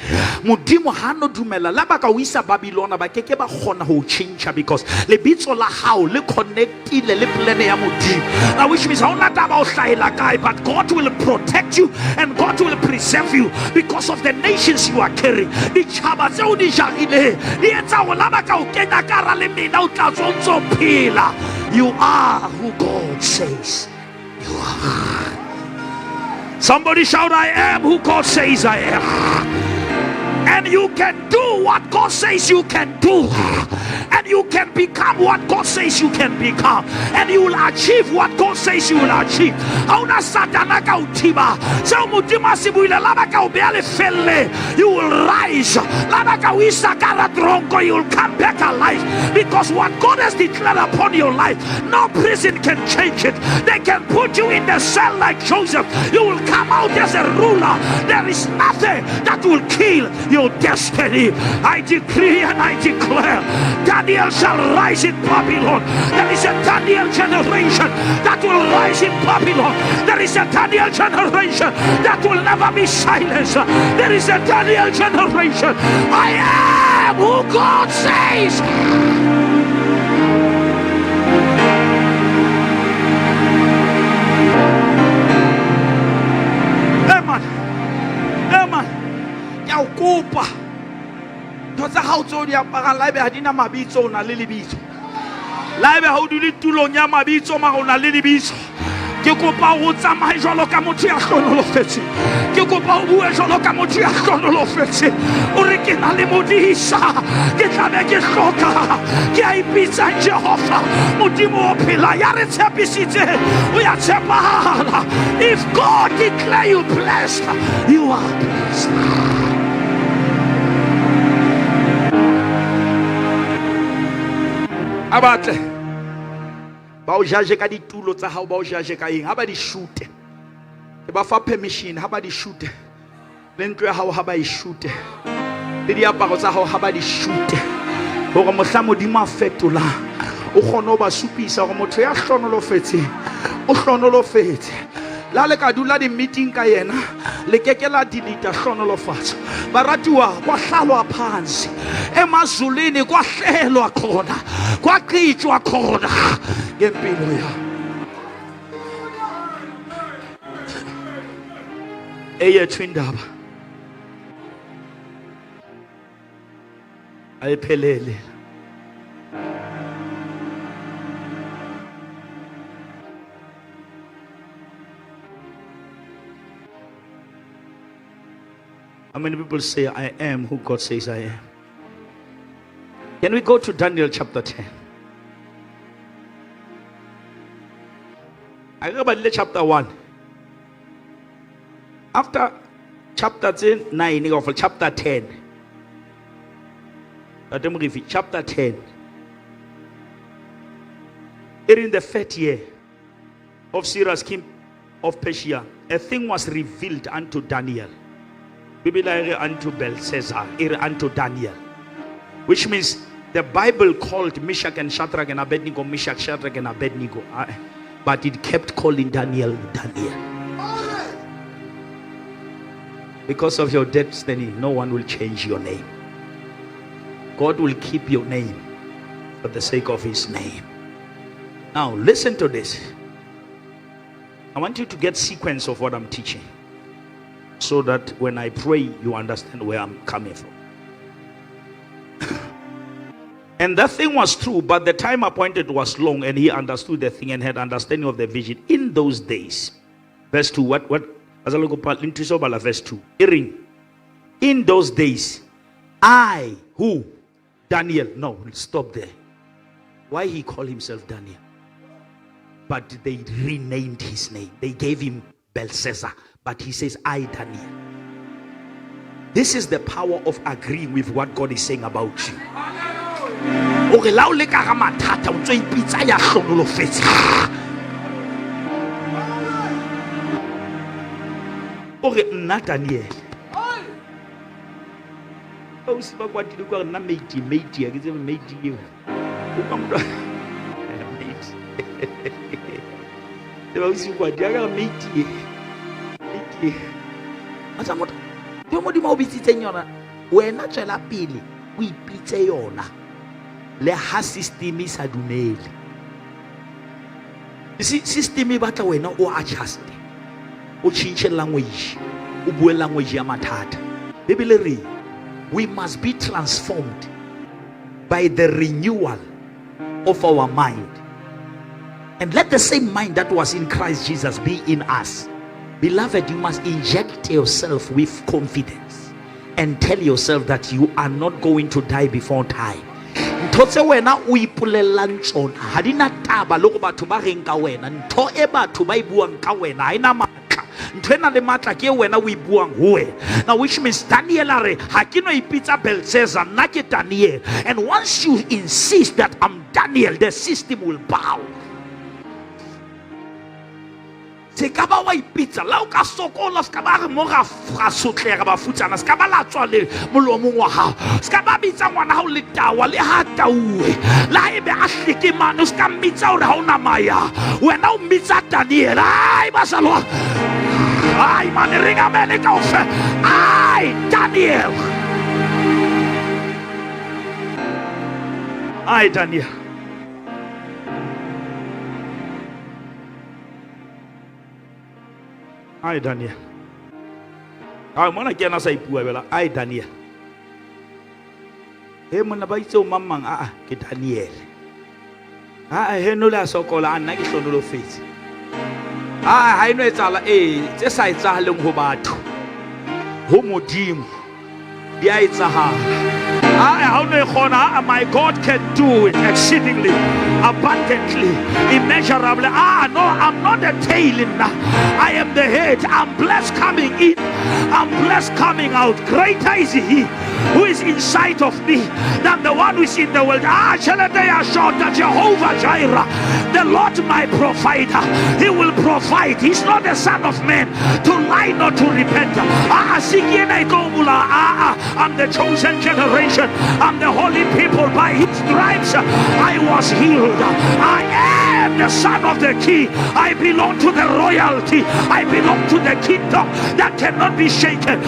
Modimo ha no dumela la ba ka o isa Babylon ba keke ba khona ho change because le bitso la hao le connectile le plan ya Modimo. Now which means ha ona taba o hlahela kae, but God will protect you and God will preserve you because of the nations you are carrying. Di chaba tse o di jagile di etsa go la ba ka o kena ka ra le mina o tla tsotso. You are who God says you are. Somebody shout, I am who God says I am. And you can do what God says you can do. And you can become what God says you can become. And you will achieve what God says you will achieve. You will rise. You will come back alive. Because what God has declared upon your life, no prison can change it. They can put you in the cell like Joseph. You will come out as a ruler. There is nothing that will kill your destiny. I decree and I declare, Daniel shall rise in Babylon. There is a Daniel generation that will rise in Babylon. There is a Daniel generation that will never be silenced. There is a Daniel generation. I am who God says. Amen. Amen. Yakupa. Tota ha o tso di apara live ha dina mabitso ona le lebitso. Live ha o dule tulong ya mabitso ma ona le lebitso. Ke kopa o tsamaye jwalo ka motho ya hlonolofetse. Ke kopa o bue jwalo ka motho ya hlonolofetse. O re ke na le modisa. Ke tlabe ke hloka. Ke a ipitsa Jehova. Modimo o phela ya re tshepisitse. O ya tshepahala. If God declare you blessed, you are blessed. Abatle ba o jaje ka ditulo tsa hao, ba o jaje ka eng ha ba di shoot e ba fa permission ha ba di shoot le ntlo ya hao ha ba e shoot le diaparo tsa hao ha ba di shoot hore mohla Modimo a fetola o kgone ba supisa gore motho ya hlonolofetse o hlonolofetse. La le ka dula di meeting ka yena le kekela dilita hlonolofatso baratiwa kwa hlalwa phansi emazulwini kwa hlelwa khona kwa qitshwa khona ngempilo ya eyethu indaba ayiphelele. How many people say, I am who God says I am? Can we go to Daniel chapter 10? I go back to chapter 1. After chapter 9 of chapter 10. Chapter 10. In the 3rd year of Cyrus, king of Persia, a thing was revealed unto Daniel. Unto Belshazzar, unto Daniel. Which means the Bible called Meshach and Shadrach and Abednego Meshach, Shadrach and Abednego. But it kept calling Daniel, Daniel. Because of your destiny, no one will change your name. God will keep your name for the sake of his name. Now listen to this. I want you to get sequence of what I'm teaching, so that when I pray, you understand where I'm coming from. And that thing was true, but the time appointed was long, and he understood the thing and had understanding of the vision. In those days, verse 2, what? Verse 2. In those days, I, who? Daniel. No, stop there. Why he called himself Daniel? But they renamed his name. They gave him Belshazzar. But he says, I, Daniel. This is the power of agreeing with what God is saying about you. Okay, not Daniel. Oh, see what you got? Not matey. I guess I'm matey. You. The was you what? You got matey. What's up? You Modimo be sitting on. We're not a pili. We pizza yona. Le has system is adunel. You see, system is better when no or adjust. O change language. O bue language yamatata. Biblically, we must be transformed by the renewal of our mind. And let the same mind that was in Christ Jesus be in us. Beloved, you must inject yourself with confidence and tell yourself that you are not going to die before time. Ntotse wena o ipolela ntsona ha di na taba le go batho ba reng ka wena. Ntho e batho ba ibuang ka wena ha ina matla. Ntho ena le matla ke wena o ibuang ho wena. Now which means Daniel are ha ke no ipitsa Belshazzar, nna ke Daniel. And once you insist that I'm Daniel, the system will bow. Sekaba wa ipitsa la o ka sokola skaba re mo ga sotlera ba futsana skaba la tswa le molomong wa hao skaba bitsa ngwana hao le tawa le ha tauwe la ebe a hleke mano ska mitsa o re ha ona maya wena o mitsa Daniel ai basalo ai mane ringa mele ka ofe ai Daniel ai Daniel. I Daniel. I want to get us a puebla. I Daniel. Hey, when I so mamma, get Daniel. I hear no less so called and next on the face. I know it's all just I saw long hobatu. Modimo. Yeah, it's a hard. My God can do it exceedingly, abundantly, immeasurably. No, I'm not the tail. I am the head. I'm blessed coming in. I'm blessed coming out. Greater is he who is inside of me than the one who is in the world. Shall they assure that Jehovah Jireh, the Lord my provider, he will provide. He's not the son of man to lie nor to repent. I'm the chosen generation. I'm the holy people. By his stripes I was healed. I am the son of the king. I belong to the royalty. I belong to the kingdom that cannot be shaken.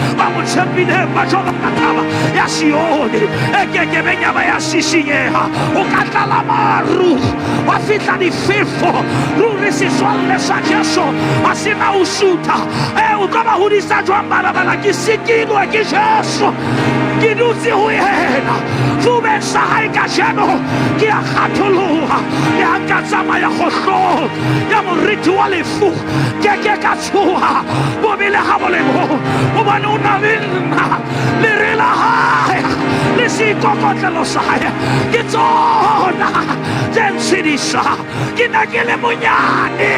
ke dutse ho yena fumeng sa hae ka jeno ke a kgatholoha le ha nka tsamaya kgohlong ya moriti wa lefu ke ka tshoha bobile ha bolemo hobane o na le nna le re la hae le seikokotlelo sa hae ke tsona tse ntshedisa ke na ke le monyane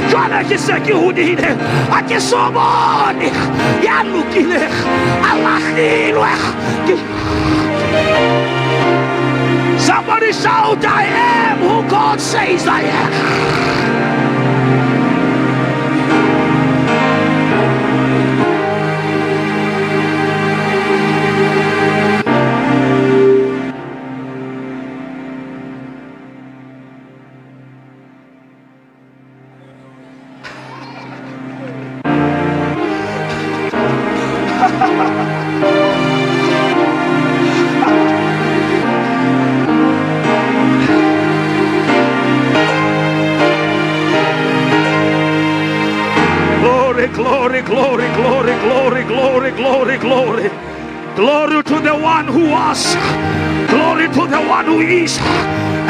jwale ke se ke hodile a ke so bone ya lokile a lahlilwe somebody shout I am who God says I am. Glory, glory, glory, glory, glory, glory, glory. Glory to the one who was, glory to the one who is,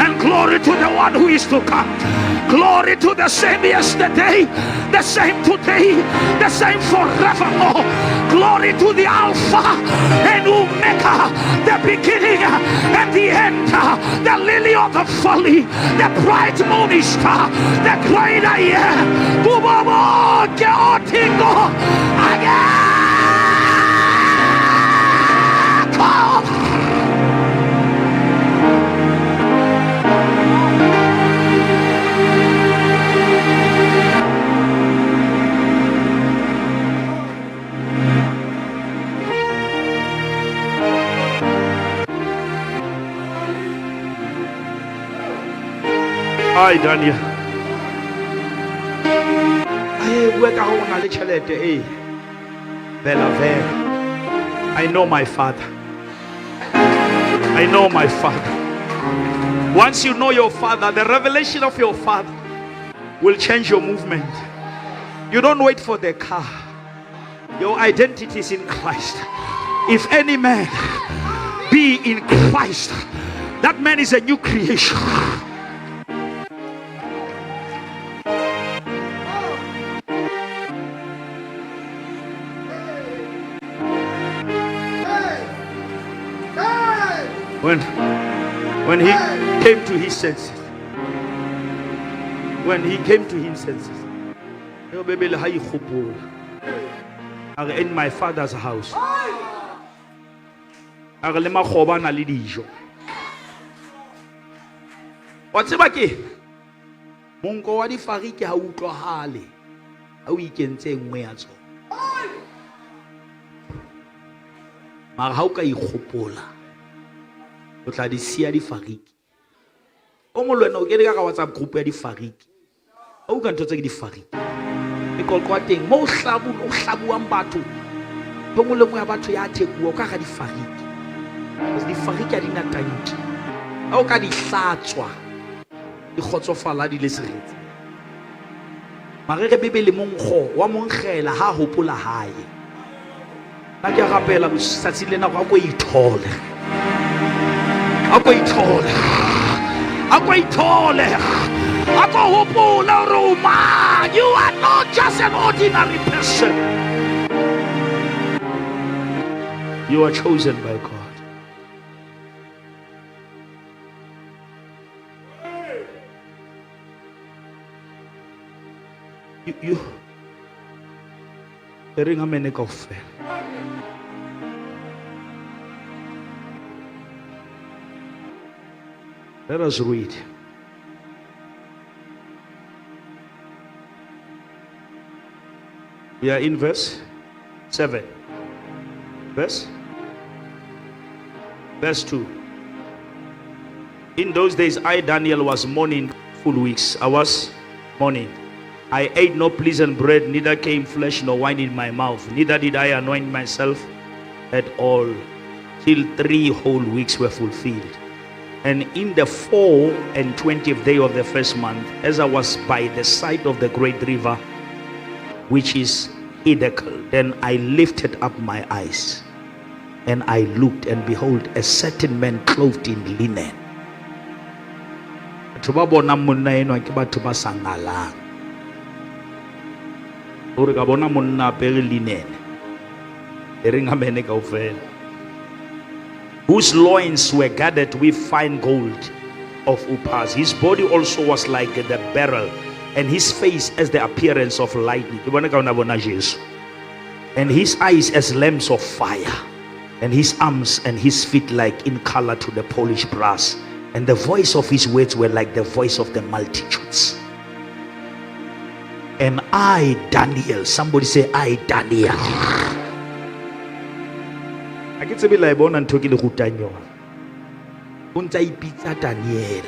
and glory to the one who is to come. Glory to the same yesterday, the same today, the same forevermore. Glory to the Alpha and Omega, the beginning and the end, the lily of the valley, the bright morning star, the great I am. Bubabo Geotingo again. Hi, Daniel. I know my father. I know my father. Once you know your father, the revelation of your father will change your movement. You don't wait for the car. Your identity is in Christ. If any man be in Christ, that man is a new creation. When he came to his senses, in my father's house, what's it Monko wa di fariki ha utlwahale ha o ikentse nngwe ya tsona mara ha o ka ikgopola o tla di sia di fariki o mo lwena o kene ka WhatsApp group ya di fariki o ka ntotse ke di fariki e kolkwa teng mo hlabuang batho ho mo lengwe ya batho ya thekuwa o ka ga di fariki di fariki a di na tanki o ka di hlatswa di khotsofala di le seretse mare re bebele monkgo wa monkgela ha hopola hae ba ke rapela botsatsi lena go a go ithole ako hopola Roma. You are not just an ordinary person. You are chosen by God. You ring a mene kaofela. Let us read. We are in verse 7. Verse 2. In those days I, Daniel, was mourning full weeks. I was mourning. I ate no pleasant bread, neither came flesh nor wine in my mouth. Neither did I anoint myself at all, till 3 whole weeks were fulfilled. And in the 4 and 20th day of the first month, as I was by the side of the great river, which is Hiddekel, then I lifted up my eyes, And I looked, and behold, a certain man clothed in linen. Batho ba bona monna eno ke batho ba sa ngalang. Ore ka bona monna apere linen. E reng amen kaofela. Whose loins were gathered with fine gold of Upas. His body also was like the beryl, and his face as the appearance of lightning. And his eyes as lamps of fire, and his arms and his feet like in color to the polished brass, and the voice of his words were like the voice of the multitudes. And I, Daniel, somebody say, I, Daniel. I get to be like born and talking the Hutanyo. Unta ipita Daniel.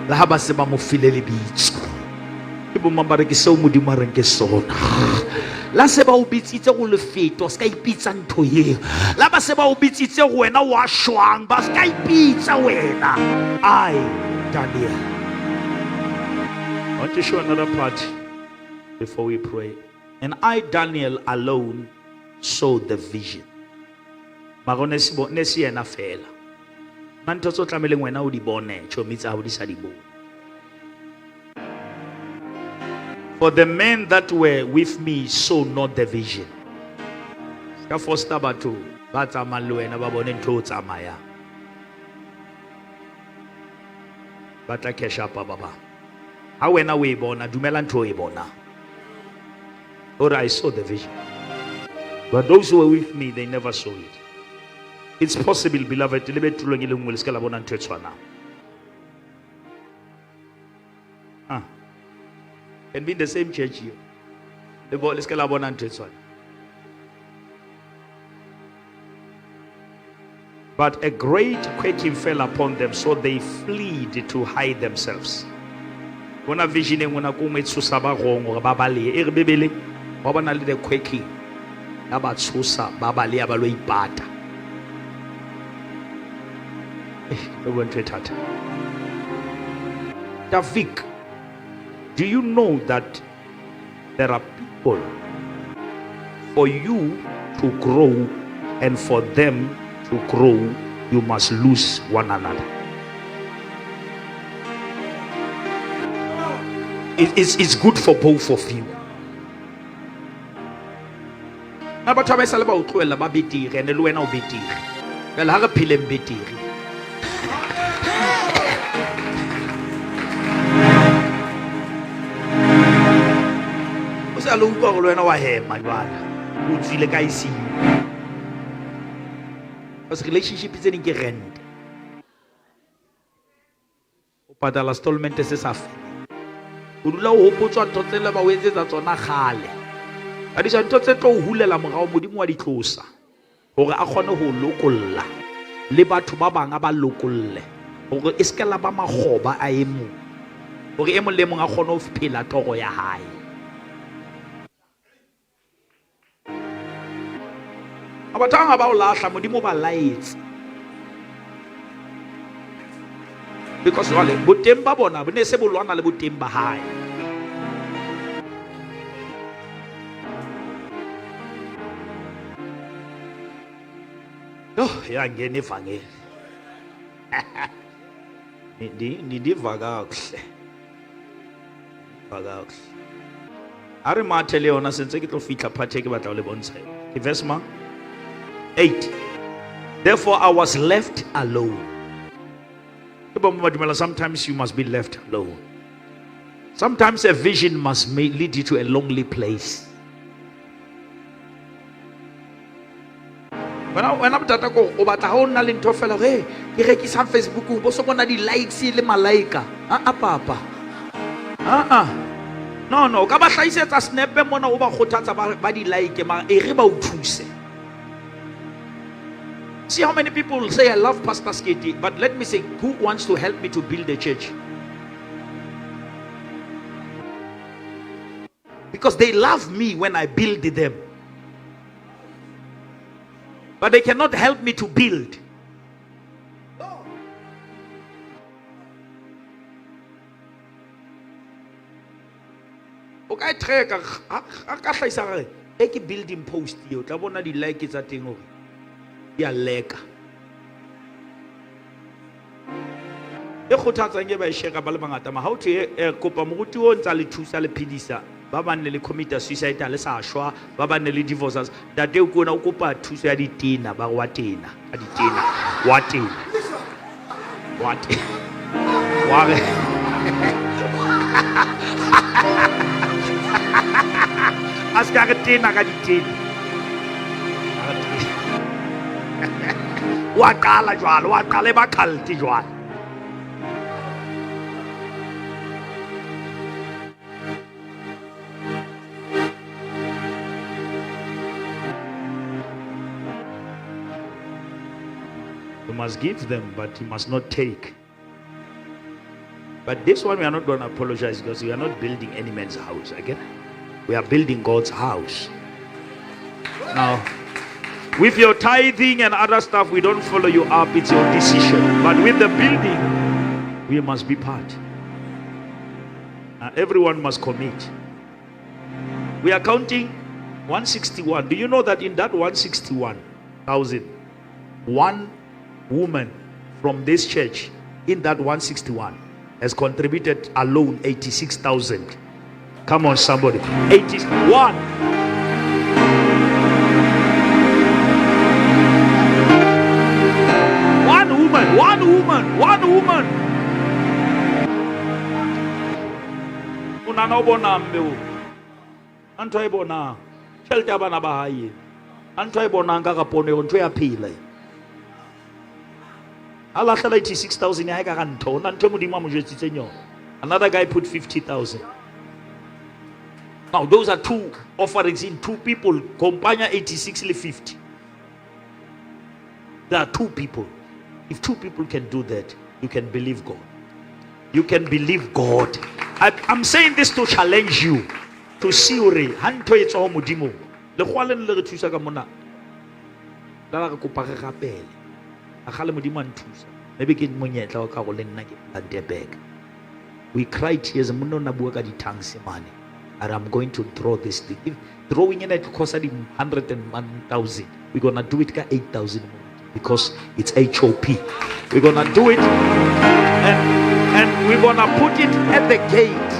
La haba seba mo filele beach. Ibo mambare ke so Modimo reng ke sona. La seba o bitsitse go le feto ska ipitsa ntho ye. La ba seba o bitsitse go wena wa shwang ba ska ipitsa wena. I, Daniel. I want to show another part before we pray. And I, Daniel, alone saw the vision. Maronesibo nesi ena fela. Mantotso tlameleng wena o di bone, chomitsa o di sa di bone. For the men that were with me saw not the vision. Ska fosta batho ba tsamang le wena ba bone ntho o tsamaya. Ba tla cash up baba. Ha wena o e bona, dumela ntho o e bona. Or I saw the vision. But those who were with me, they never saw it. It's possible, beloved, can be in the same church here. But a great quaking fell upon them, so they fled to hide themselves. When a vision when a comet susaba wrong or babali, erbebele, babanali the quaking about susa, babali abaloi bata. Davik, do you know that there are people for you to grow, and for them to grow, you must lose one another? It's good for both of you. Na batho ba sala ba utlwela ba betire ene le wena o betire. Ka la ga phileng betire. O sa lo utlwa go le wena wa hema jwala. O tsile ka isi. Because relationship is in rent. O patala installment se sa fe. O dula o hopotswa ntho tsela ba o etsetsa tsona gale. A di sa ntho tse tlo hulela morao Modimo wa di tlosa hore a kgone ho lokolla le batho ba bang ba lokolle hore e ska la ba magoba a emo hore e mo le mong a kgone ho phela toro ya hae. Abatanga ba o lahla Modimo ba laetse because wale boteng ba bona bo ne se bolwana le boteng ba hae. Oh, yangena evangeli. Nidiva kakuhle. Kakuhle. Are mathe le yona sentse ke tlo fitla part ke batla o le bontsha. Ke verse ma 8. Therefore I was left alone. Sometimes you must be left alone. Sometimes a vision must lead you to a lonely place. When I'm talking about how na le ntho fela re ke rekisa Facebook bo so bona di likes le malaika papa no ka ba hlaisetsa snap mona o ba khothatsa ba di like ma e re ba o thuse. See how many people say I love Pastor Sekete, but let me say, who wants to help me to build a church? Because they love me when I build them, but they cannot help me to build. Okay, track a building post here. Tla bona di like tsa teng hore ya leka e khothatsang e ba e share ba le bangata ma ha o the kopa moruti o ntsa le thusa le phedisa ba bane le commit suicide le sa shwa ba bane le divorces date o kona o kopa thuso ya ditena ba wa tena ka ditena wa tena wa re aska ka tena ka ditena wa qala jwalo wa qale ba khalti jwalo. You must give them, but you must not take. But this one we are not going to apologize because we are not building any man's house again. We are building God's house. Now, with your tithing and other stuff, we don't follow you up. It's your decision. But with the building, we must be part. Everyone must commit. We are counting 161. Do you know that in that 161,000, one woman from this church in that 161 has contributed alone 86,000. Come on, somebody. 81. One woman. Unana bona mbeo. Antho e bona. Tšhelete bana ba hae. Antho e bona ka kapone ntho ya phile. Allah 86,000 ya ka ntho na ntho Modimo a mo jetsitse nyo. Another guy put 50,000. Now those are two offerings in two people. Companya 86 le 50. There are two people. If two people can do that, you can believe God. You can believe God. I'm saying this to challenge you to see ore hanto e tswa Modimo. Le khwaleng le re thusa ka mona. La re kopa re rapele. A khale Modimo a nthusa. Maybe ke monyetla wa ka go le nna ke plant bag. We cried tears monna na bua ka dithangs mane. And I'm going to draw this thing. If drawing in it costs 101,000, we're gonna do it ka 8,000 because it's HOP. We're gonna do it and we're gonna put it at the gate.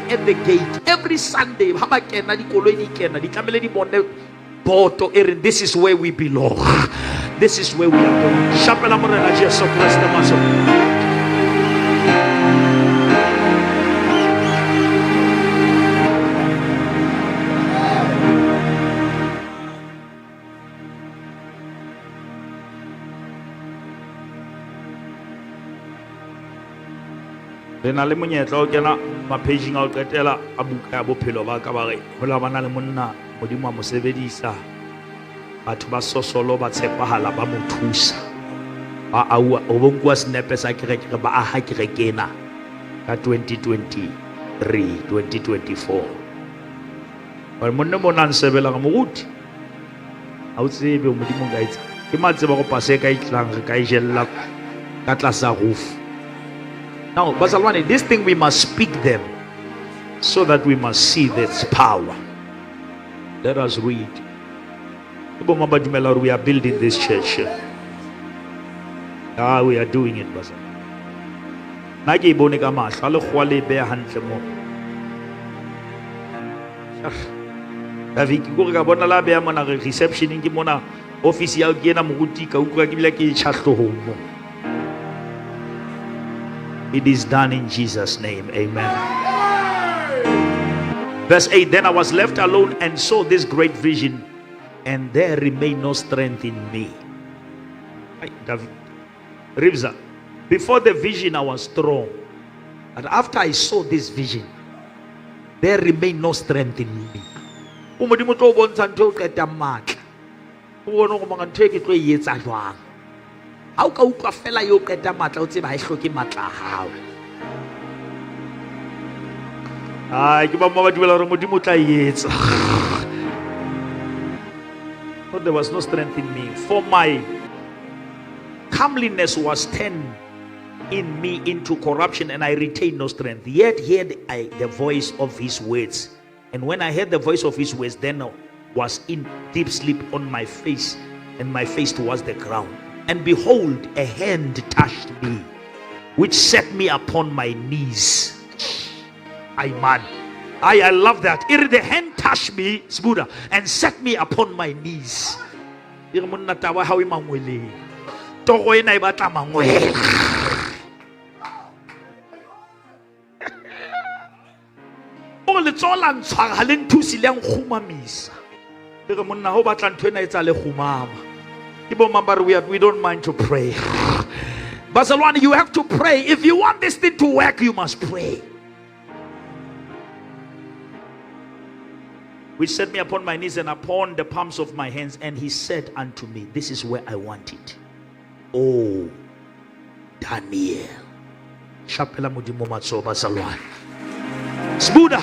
At the gate every Sunday. This is where we belong. This is where we are going. Then ale monyetla o kena ma paging a o qetela a buka ya bophelo ba ka ba re hola bana le monna Modimo a mo sebedisa batho ba sosolo ba tshepahala ba mo thusa ba a o bonkwa snepe sa kereke ba a ha kerekena ka 2023 2024 ba monna mona nsebela ga moruti a o tsebe Modimo ga itse ke matseba go pase ka itlang re ka ijella ka tlasa roof. Now, Basalwani, this thing we must speak them so that we must see this power. Let us read. We are building this church. We are doing it, Basal. Nagi bonika mas, alo khwale be hantle mo. David go ga bona la be mona reception ke mona official ke na moruti ka ukwa ke bila ke tshahloho mo. It is done in Jesus' name. Amen. Verse 8. Then I was left alone and saw this great vision, and there remained no strength in me. Rivza, before the vision I was strong, and after I saw this vision, there remained no strength in me. How ka utlwa fela yo qeta matla o tseba ha e hloke matla hao. Ai ke ba mama dumela re Modimo tla etsa. But there was no strength in me, for my comeliness was turned in me into corruption, and I retained no strength. Yet heard I the voice of his words, and when I heard the voice of his words, then was in deep sleep on my face, and my face towards the ground. And behold, a hand touched me, which set me upon my knees. I love that. The hand touched me, Buddha, and set me upon my knees. We don't mind to pray. Barcelona, you have to pray. If you want this thing to work, you must pray. Which set me upon my knees and upon the palms of my hands, and he said unto me, this is where I want it. Oh, Daniel. Shapela Modimo Matso Barcelona. Buddha,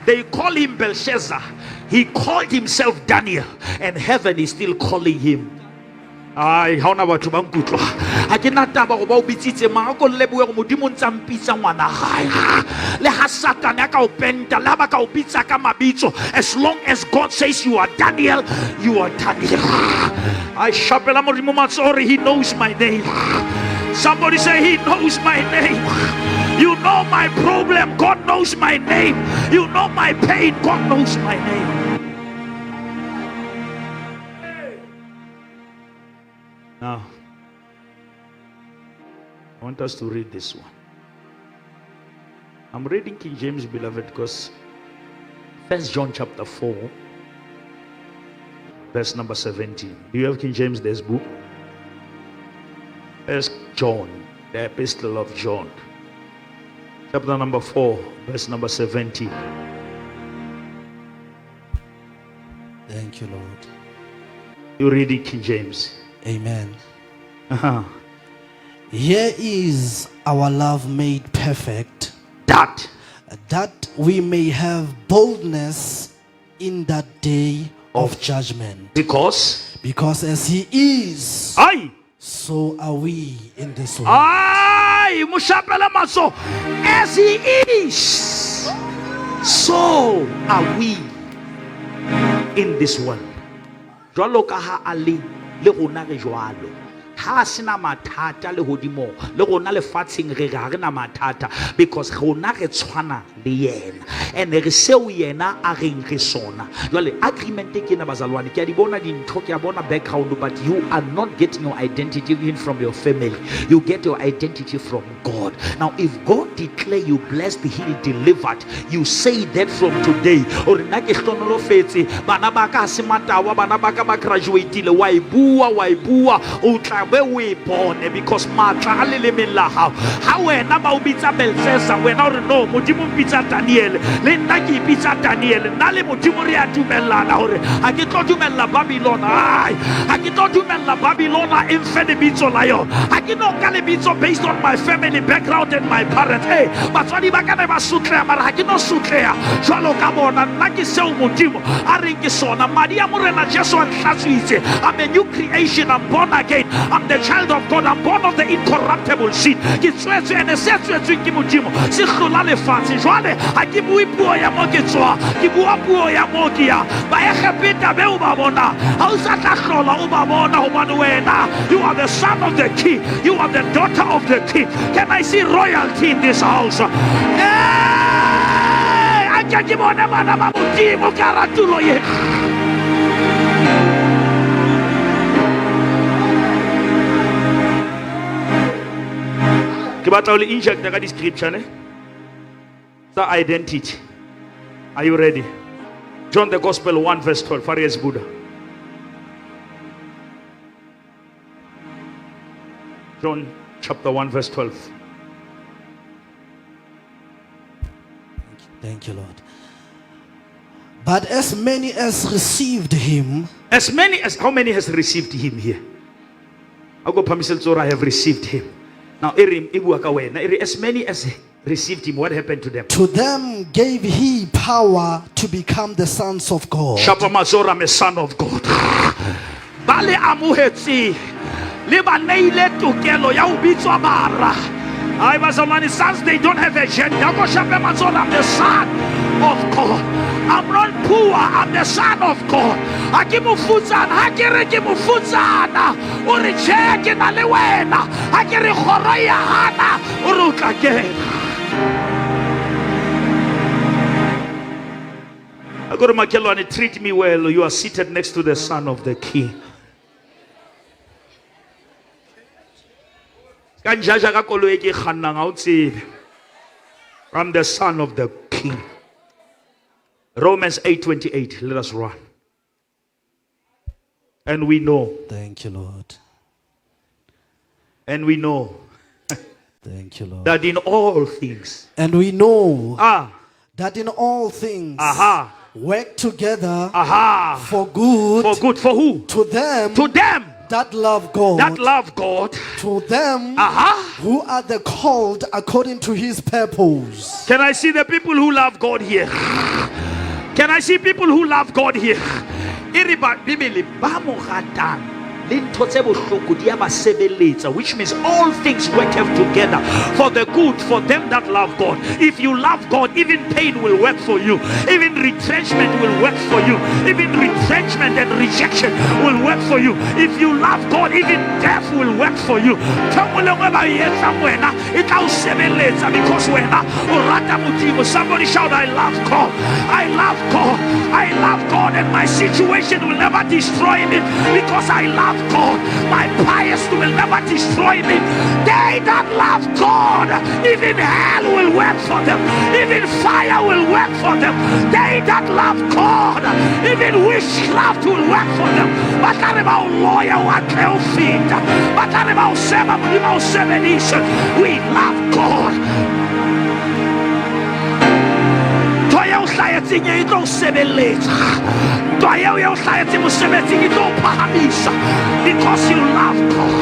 they call him Belshazzar. He called himself Daniel, and heaven is still calling him. Ai hauna batho ba nkutlwa ha ke na taba go ba o bitsitse mang go leboe go Modimo ntsa mpitsa ngwana gae le ha Satan ka o penta la ba ka o bitsa ka mabitso. As long as God says you are Daniel, you are Daniel. I shapela Modimo Matsori, he knows my name. Somebody say, he knows my name. You know my problem, God knows my name. You know my pain, God knows my name. Now, I want us to read this one. I'm reading King James, beloved, because 1 John chapter 4, verse number 17. Do you have King James? This book. 1 John, the epistle of John, chapter number 4, verse number 17. Thank you, Lord. You reading King James? Amen. Here is our love made perfect, That we may have boldness in that day of judgment. because as he is, so are we in this world. As he is, so are we in this world. Jwalo ka ha ali le rona re jwalo. Ha sina mathata le hodimo le rona le fatsheng re ga rena mathata, because rona re tshwana le yena, and re seo yena a reng re sona. Jwale agreement ke na bazalwane ke a di bona dintho ke a bona background, but you are not getting your identity even from your family. You get your identity from God. Now if God declare you blessed, healed, delivered, you say that from today. Or na ke hlonolo fetse bana ba ka se matawa, bana ba ka ba graduateile wa ibua o tla be we born, because matla a lelemeng la hao ha wena ba o bitsa Belshazzar, wena o re no Modimo bitsa Daniel, le nna ke bitsa Daniel. Nna le Modimo re a dumellana hore ha ke tlo dumella Babylon, ha ke tlo dumella Babylon e mfe lebitso la yona, ha ke no ka lebitso based on my family background and my parents. Batswadi ba ka ne ba sutleha, mara ha ke no sutleha jwalo ka bona. Nna ke seo Modimo a reng ke sona. Madi a morena Jesu a nhlatswitse. I'm a new creation, I'm born again, I'm the child of God, I'm born of the incorruptible seed. Ke tswetswe ene se tswetsweng ke Modimo se hlola lefatshe. Jwale ha ke bue puo ya mo ke tswa, ke bua puo ya mo ke ya. Ba e khapeta be o ba bona ha o sa tla hlola o ba bona hobane wena you are the son of the king, you are the daughter of the king. Can I see royalty in this house? A ke bona bana ba Modimo ka ratulo ye. Ke batla o le inject ka di scripture ne sa identity. Are you ready? John the Gospel 1 verse 12. Farias Buddha. John chapter 1 verse 12. Thank you, Lord. But as many as received him, As many as, how many has received him here? I go permission to I have received him. Now, as many as received him, what happened to them? to them gave he power to become the sons of God. Shapamazora, I'm a son of God. Bale amuhetsi, liba neile tukelo ya ubitwa bara. I was on sons, they don't have a gender. I'm the son of God. I'm not poor, I'm the Son of God. Ake mofutsana, ha ke re ke mofutsana, o re tjhe ke na le wena, ha ke re kgoro ya hana, o re o tla kena. I go to Mehlolo, treat me well. You are seated next to the Son of the King. I'm the Son of the King. Romans 8:28. Let us run. And we know. Thank you, Lord. And we know. Thank you, Lord. That in all things. And we know. That in all things. Work together. For good. For good. For who? To them. To them. That love God. That love God. To them. Who are the called according to his purpose. Can I see the people who love God here? Can I see people who love God here? Which means all things work together for the good for them that love God. If you love God, even pain will work for you, even retrenchment will work for you, even retrenchment and rejection will work for you. If you love God, even death will work for you. Because somebody shout, I love God, I love God, I love God, and my situation will never destroy me because I love God. My pious will never destroy me. They that love God, even hell will work for them, even fire will work for them. They that love God, even witchcraft will work for them. But that about lawyer what they'll feed. But that about seven, we love God. Because you love God.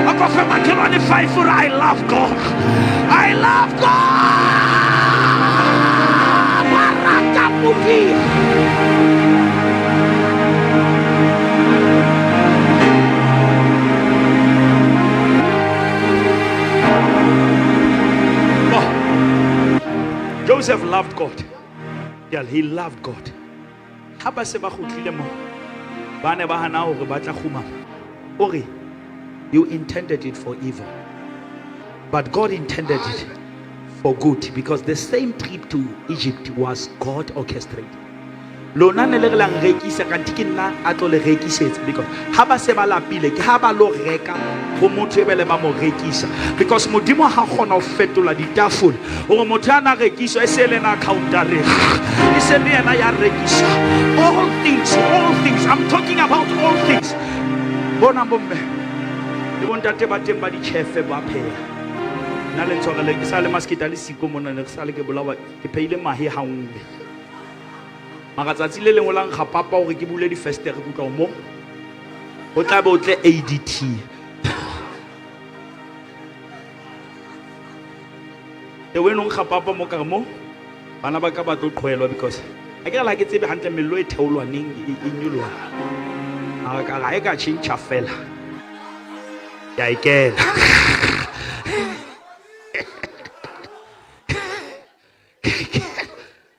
I go from my Mehlolo 5 for I love God. I love God. Joseph loved God. Yeah, he loved God. You intended it for evil, but God intended it for good, because the same trip to Egypt was God orchestrated. Because Modimo ha kgona ho fetola ditafole hore motho ana rekiso e se le na counter e se le ena ya rekisa. All things, I'm talking about all things. Bona bombe le bontate ba teng ba di chefe ba pheya na le ntshwara le ke sa le maskita le siko mona le sa le ke bolawa ke pheile mahe ha ngwe magatsatsi le lengwe la nkga papa hore ke bule di festere go tla mo o tla be o tle ADT. The way no papa mo ka mo bana ba ka ba tlo qhwelwa, because I get like tsebe hantle mello e theolwaneng e nyolwa a ka ga e ka tšhintšha fela ya ikela.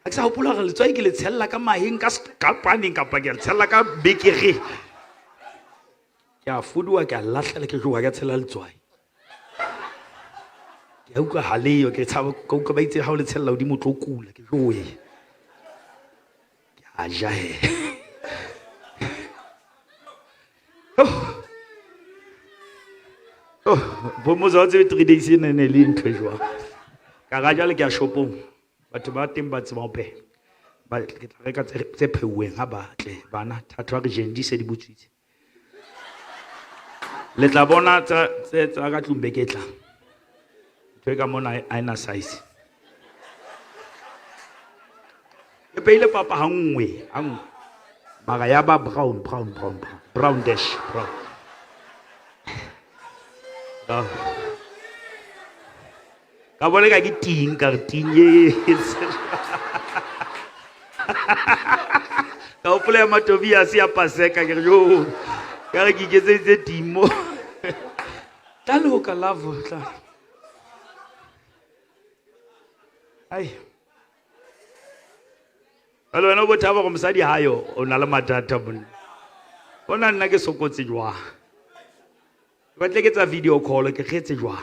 A sa hopola re letswai ke le tshella ka maheng ka skapaneng kapa ke le tshella ka bekere ya fudua ke lahlela ke joa ke tshella letswai ke utlwa haleyo ke tshaba go ka ba itse ha o le tshella o di motlo kula ke joe ke a ja he. Bo mo za tse 3 days ne le ntwe jwa ka ga jale ke a shopong batho ba teng ba tseba ope ba ke tla reka tse pheuweng ha batle bana thato re jeng di se di butswitse le tla bona tse ka tlumbe ke tla twe ka mona a ina size e peile papa hangwe maga ya ba brown dash brown. Ka bole ka ke ting ka ting yes ka o pole ma Tobias ya paseka ke jo ka re ke ke timo talo ka love tla ai Hello, no but have mosadi hayo o na le mathata monna. Bona nna ke sokotse jwa. Ba tle ke tsa video call ke khetse jwa.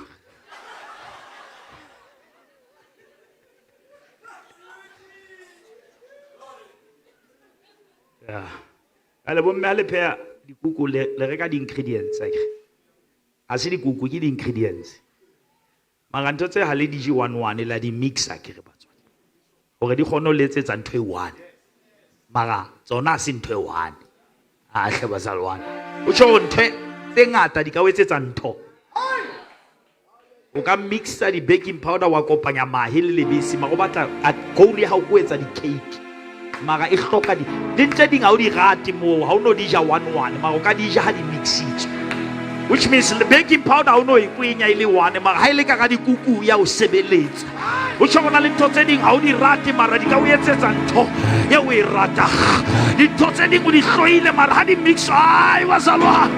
Yeah. Ale bomme a le pheya dikuku le reka di ingredients akere. A se dikuku ke di ingredients. Mara ntho tse ha le di ji 1 la di mix akere batswadi. Hore di kgone ho letsetsa ntho e 1. Mara tsona se ntho e 1. A hle bazalwane. O tjho ntho tse ngata di ka o etsetsa ntho. O ka mixa di baking powder wa kopanya mahe le lebese mara o batla goal ya hao go etsa di cake. Mara e hloka di ntse ding ha o di rate mo ha o no di ja 1 mara o ka di ja ha di mixitswe. Which means the baking powder o no e kwenya ile 1 mara ha ile ka ga dikuku ya o sebeletsa. O tshwana le ntho tse ding ha o di rate mara di ka o etsetsa ntho ya o e rata. Di ntho tse ding o di hloile mara ha di mix ai wazalwa.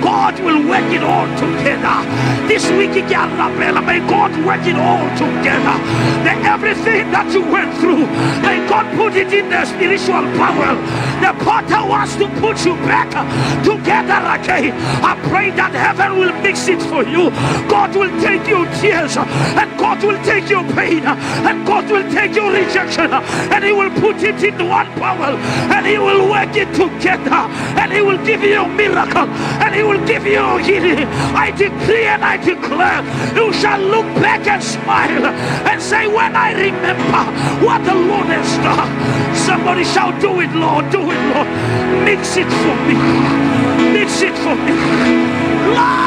God will work it all together. This week, may God work it all together. That everything that you went through, may God put it in the spiritual power. The potter wants to put you back together again. I pray that heaven will mix it for you. God will take your tears, and God will take your pain, and God will take your rejection, and He will put it in one power, and He will work it together, and He will give you a miracle, and He will give you healing. I decree and I declare, you shall look back and smile and say, when I remember what the Lord has done. Somebody shall do it, Lord, do it, Lord. Mix it for me. Mix it for me. Lord,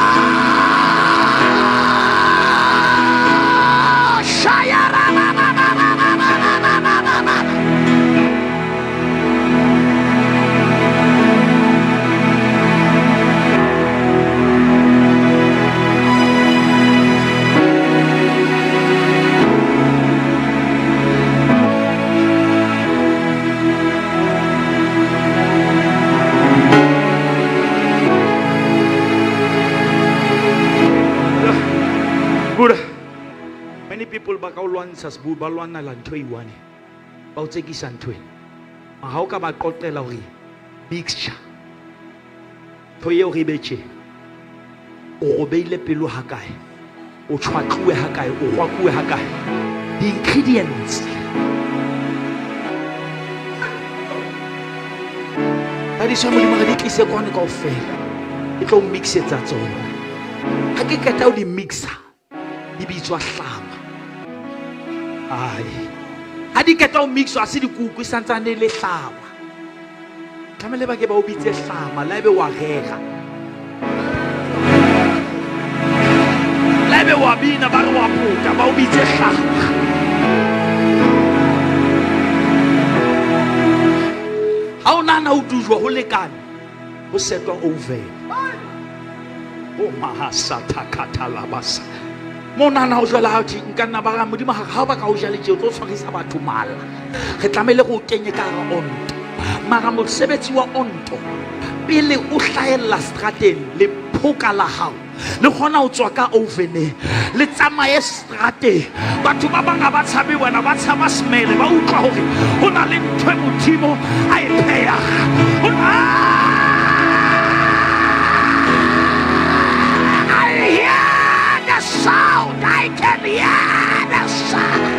many people ba ka o lwantsha sebu ba lwana la ntho e 1 ba o tsekisa ntho e ma ha o ka ba qoqela hore mixture tho ye o re betse o robeile pelo ha kae o tshwatluwe ha kae o hwakuwe ha kae the ingredients ba di shamo di mara di tlise kwane kaofela e tlo mixetsa tsona ha ke keta o di mixa di bitswa hlama ai ha di keta o mixwa se dikuku e santsane le hlama tlamele ba ke ba o bitse hlama la ebe wa rega la ebe wa bina ba re wa phuta ba o bitse hlama ha o nana o tujwa ho lekane ho setwa over o mahasata katalabasa monana o jwala ha thi nka nna ba ga Modimo ha ba ka o jale tjeo tlo tshwarisa batho mala re tlamele go kenye ka ga onto mara mosebetsi wa onto pele o hlaela strateng le phoka la hao le khona o tswa ka ovene le tsamaye strateng batho ba banga ba tshabe wena ba tshaba smele ba utlwa hore ho na le ntwe Modimo a e pheya sound, I can hear the sound.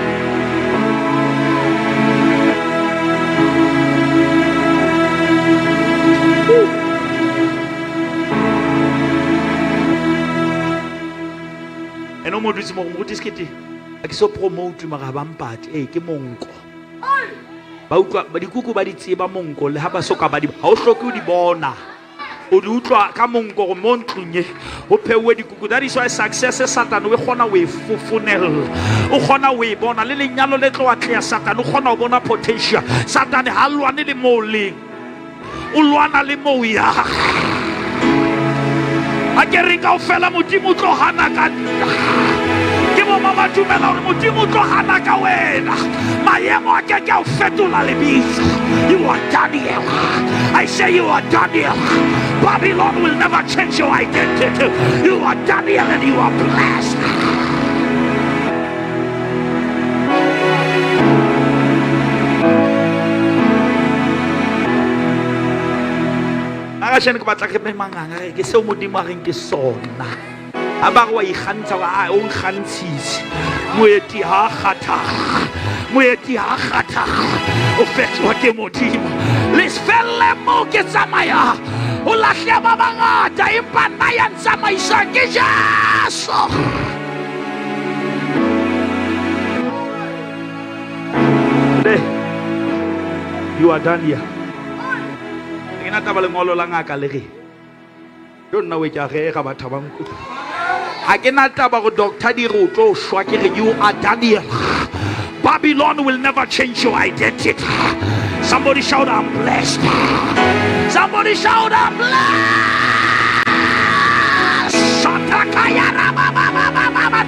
Eno mo dutse mo Sekete a ke so promote mara ba mpati ke monko ba utlwa ba dikuku ba di tseba monko le ha ba soka ba di ha o hloke o di bona o di utlwa ka monko go montlunye o phewe dikuku. That is why success Satan we khona we fufunel o khona we bona le lenyalo le tlo atleya Satan o khona o bona potential. Satan ha lwane le mo leng o lwana le mo ya a ke re ka o fela Modimo tlo hana ka ke mo mama tumela hore Modimo tlo hana ka wena maemo a ke o fetola le bitso. You are Daniel. I say you are Daniel. Babylon will never change your identity. You are Daniel and you are blessed. Kashane ke batla ke memanganga ke se Modimo a reng ke sona. A ba go ikgantsa ga o nkgantshise. Moeti ha kgatha. Moeti ha kgatha. O fetwa ke Modimo. Le sfelle mo ke tsamaya. O lahle ba bangata empa nna ya ntsamaisa ke Jesu. You are done here. Ina taba lengolo la ngaka le re. Don't know which are ga batho ba nku. A ke na taba go doctor di re o tlo shwa ke re you are done here. Babylon will never change your identity. Somebody shout I'm blessed. Somebody shout I'm blessed.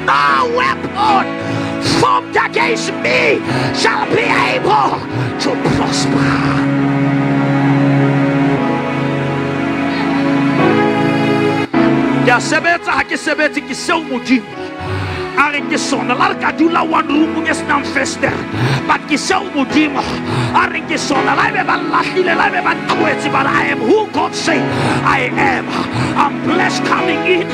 No weapon formed against me shall be able to prosper. Ya sebetsa ha ke sebetse ke seo Modimo a re ke sona la re ka dula one room ke snam fester but ke seo Modimo a re ke sona la be ba lahlile la be ba tloetse but I am who God say I am. I'm blessed coming in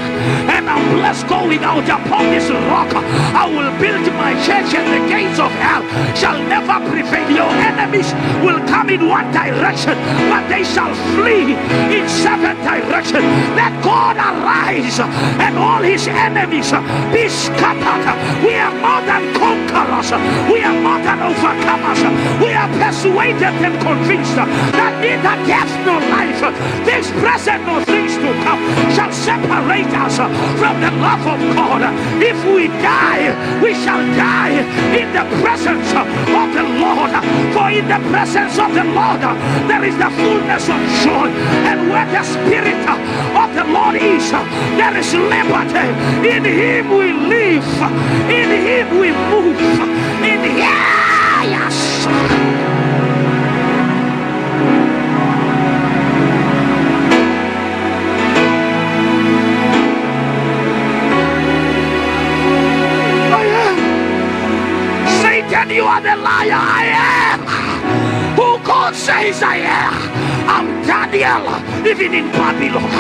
and I'm blessed going out. Upon this rock I will build my church and the gates of hell shall never prevail. Your enemies will come in one direction but they shall flee in seven directions. Let God arise and all his enemies be scattered. We are more than conquerors. We are more than overcomers. We are persuaded and convinced that neither death nor life, things present nor things to come, shall separate us from the love of God. If we die, we shall die in the presence of the Lord. For in the presence of the Lord there is the fullness of joy, and where the Spirit of the Lord is, there is liberty. In him we live, in him we move, in him, yes. Satan, you are the liar. I am who God says I am. I'm Daniel, even in Babylon.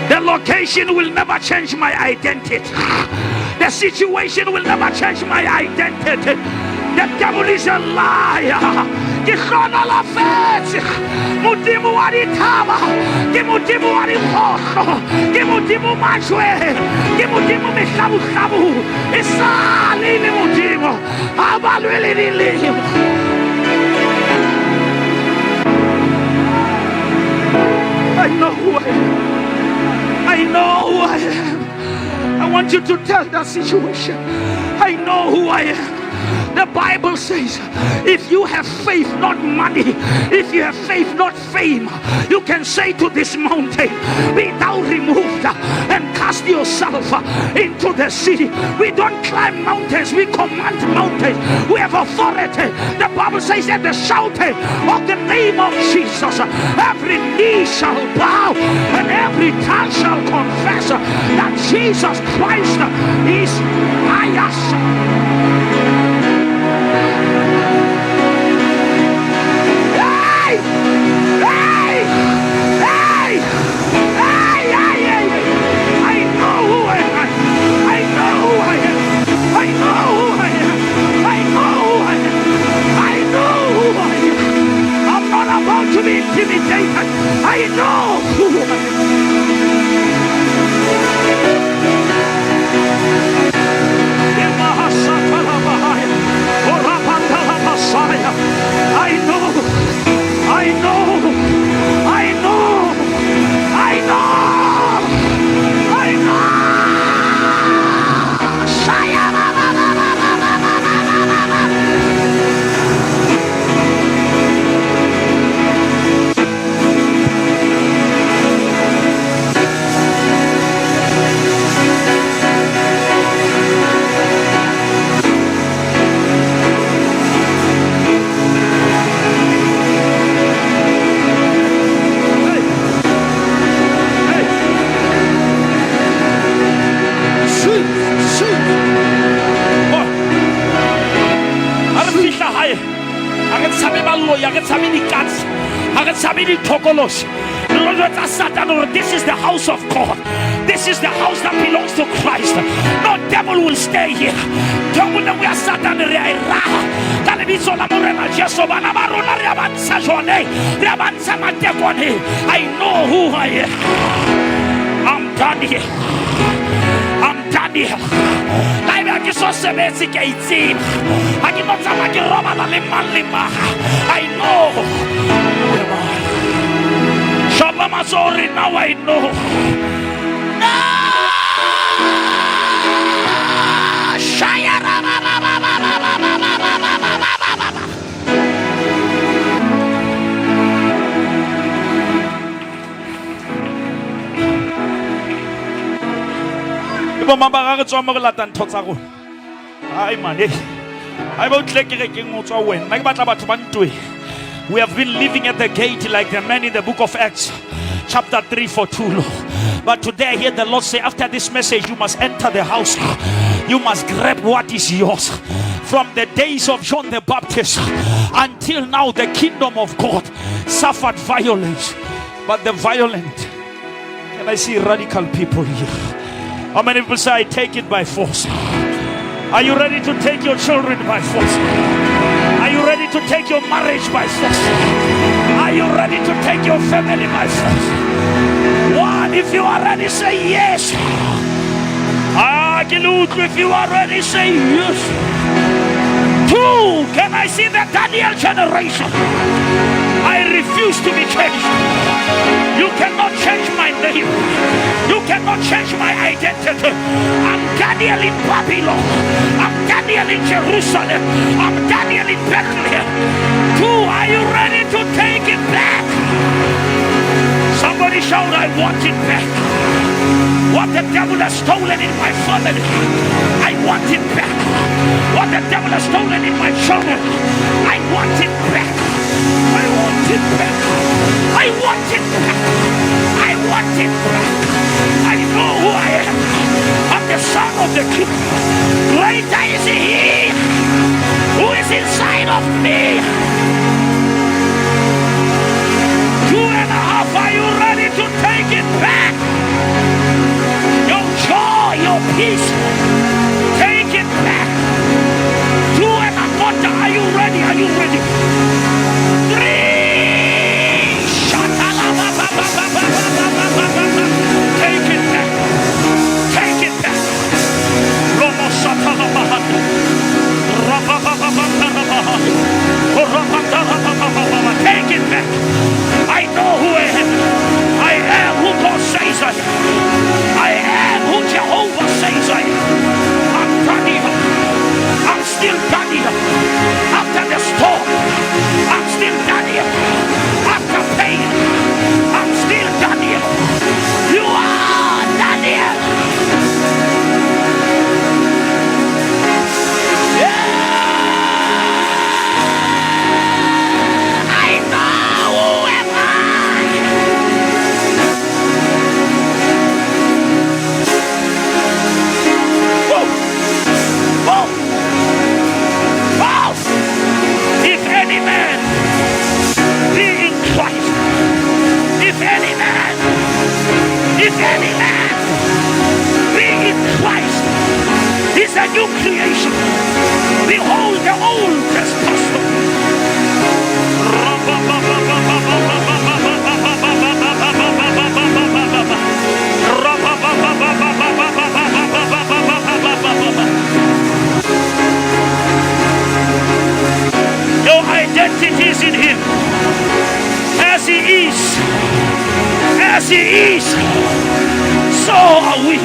The location will never change my identity. The situation will never change my identity. The devil is a liar. Modimo wa ditaba, ke Modimo wa dikgotlo, ke Modimo majwe, ke Modimo mehlabu-hlabu. E sale le Modimo a balwe le dilemo. I know who I am. I know who I am. I want you to tell that situation, I know who I am. The Bible says, if you have faith, not money, if you have faith, not fame, you can say to this mountain, be thou removed and cast yourself into the sea. We don't climb mountains, we command mountains. We have authority. The Bible says that the shouting of the name of Jesus, every knee shall bow and every tongue shall confess that Jesus Christ is highest. To be intimidated, I know who I am. This is the house of God. This is the house that belongs to Christ. No devil will stay here. I know who I am. I'm done here. I'm done here. I know. Now I know. We have been living at the gate like the men in the book of Acts, chapter 3 for too long. But today I hear the Lord say, after this message, you must enter the house. You must grab what is yours. From the days of John the Baptist until now, the kingdom of God suffered violence, but the violent. Can I see radical people here? How many people say, I take it by force? Are you ready to take your children by force? Are you ready to take your marriage by force? Are you ready to take your family by force? One, if you are ready, say yes. If you are ready, say yes. Two, can I see the Daniel generation? I refuse to be changed. You cannot change my name. You cannot change my identity. I'm Daniel in Babylon. I'm Daniel in Jerusalem. I'm Daniel in Bethlehem. Two, are you ready to take it back? Somebody shout, I want it back. What the devil has stolen in my family, I want it back. What the devil has stolen in my children, I want it back. I want it back. I want it back. I want it back. I know who I am. I'm the son of the king. Greater is he who is inside of me. 2.5, are you ready to take it back? Your joy, your peace, take it back. 2.25, are you ready? Are you ready? 3, take it back. Take it back. Take it back. I know who I am. I am who God says I am. I am who Jehovah says I am. I'm done here. I'm still done here. After the storm, I'm still done here. After pain, I'm still done here. You are done here. If any man be in Christ, he's a new creation. Behold, the old has passed away. Your identity is in him. As he is. As he is, so are we.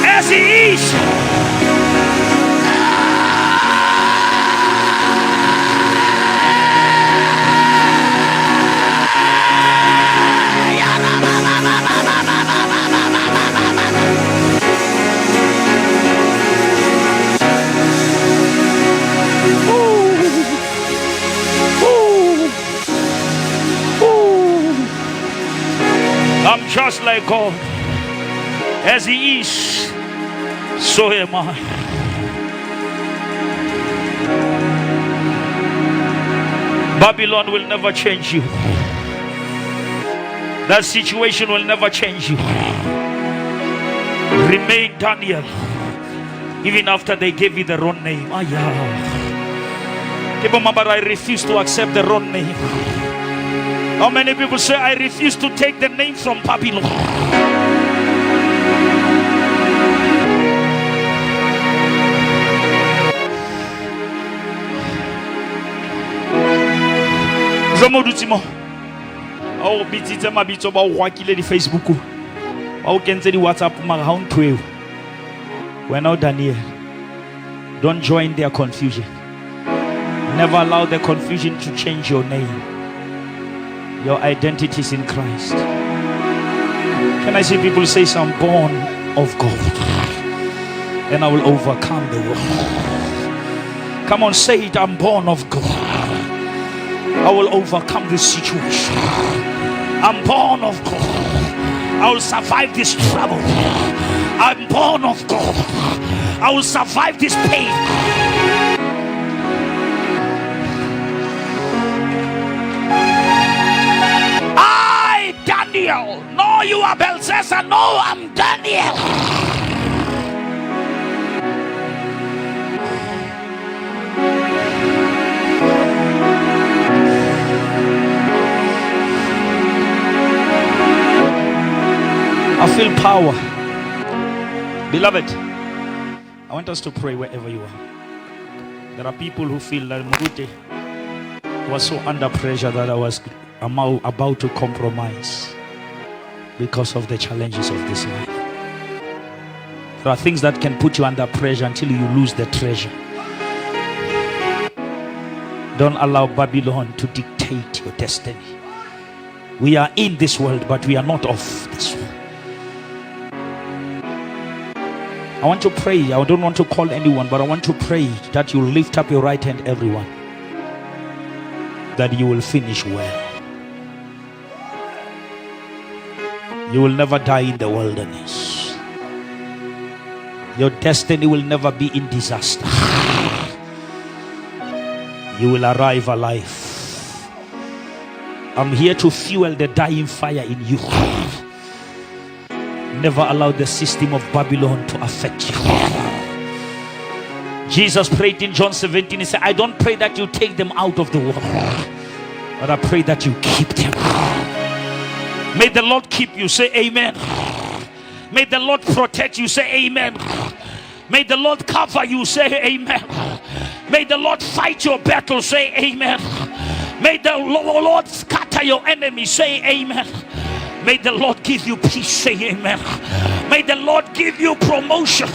As he is, I'm just like God. As he is, so am I. Babylon will never change you. That situation will never change you. Remain Daniel, even after they gave you the wrong name. But I refuse to accept the wrong name. How many people say, I refuse to take the name from Babylon? Oh, busy my bits about wakile the Facebook. Oh, can say the WhatsApp my hound 12. We're now Daniel. Don't join their confusion. Never allow the confusion to change your name. Your identity is in Christ. Can I see people say, I'm born of God, and I will overcome the world? Come on, say it. I'm born of God. I will overcome this situation. I'm born of God. I will survive this trouble. I'm born of God. I will survive this pain. I, Daniel. No, you are Belshazzar. No, I'm Daniel. I feel power. Beloved, I want us to pray wherever you are. There are people who feel that Mugute was so under pressure that I was about to compromise because of the challenges of this life. There are things that can put you under pressure until you lose the treasure. Don't allow Babylon to dictate your destiny. We are in this world, but we are not of this world. I want to pray. I don't want to call anyone, but I want to pray that you lift up your right hand, everyone, that you will finish well. You will never die in the wilderness. Your destiny will never be in disaster. You will arrive alive. I'm here to fuel the dying fire in you. Never allow the system of Babylon to affect you. Jesus prayed in John 17. He said, I don't pray that you take them out of the world, but I pray that you keep them. May the Lord keep you. Say amen. May the Lord protect you. Say amen. May the Lord cover you. Say amen. May the Lord fight your battle. Say amen. May the Lord scatter your enemies. Say amen. May the Lord give you peace. Say amen. May the Lord give you promotion.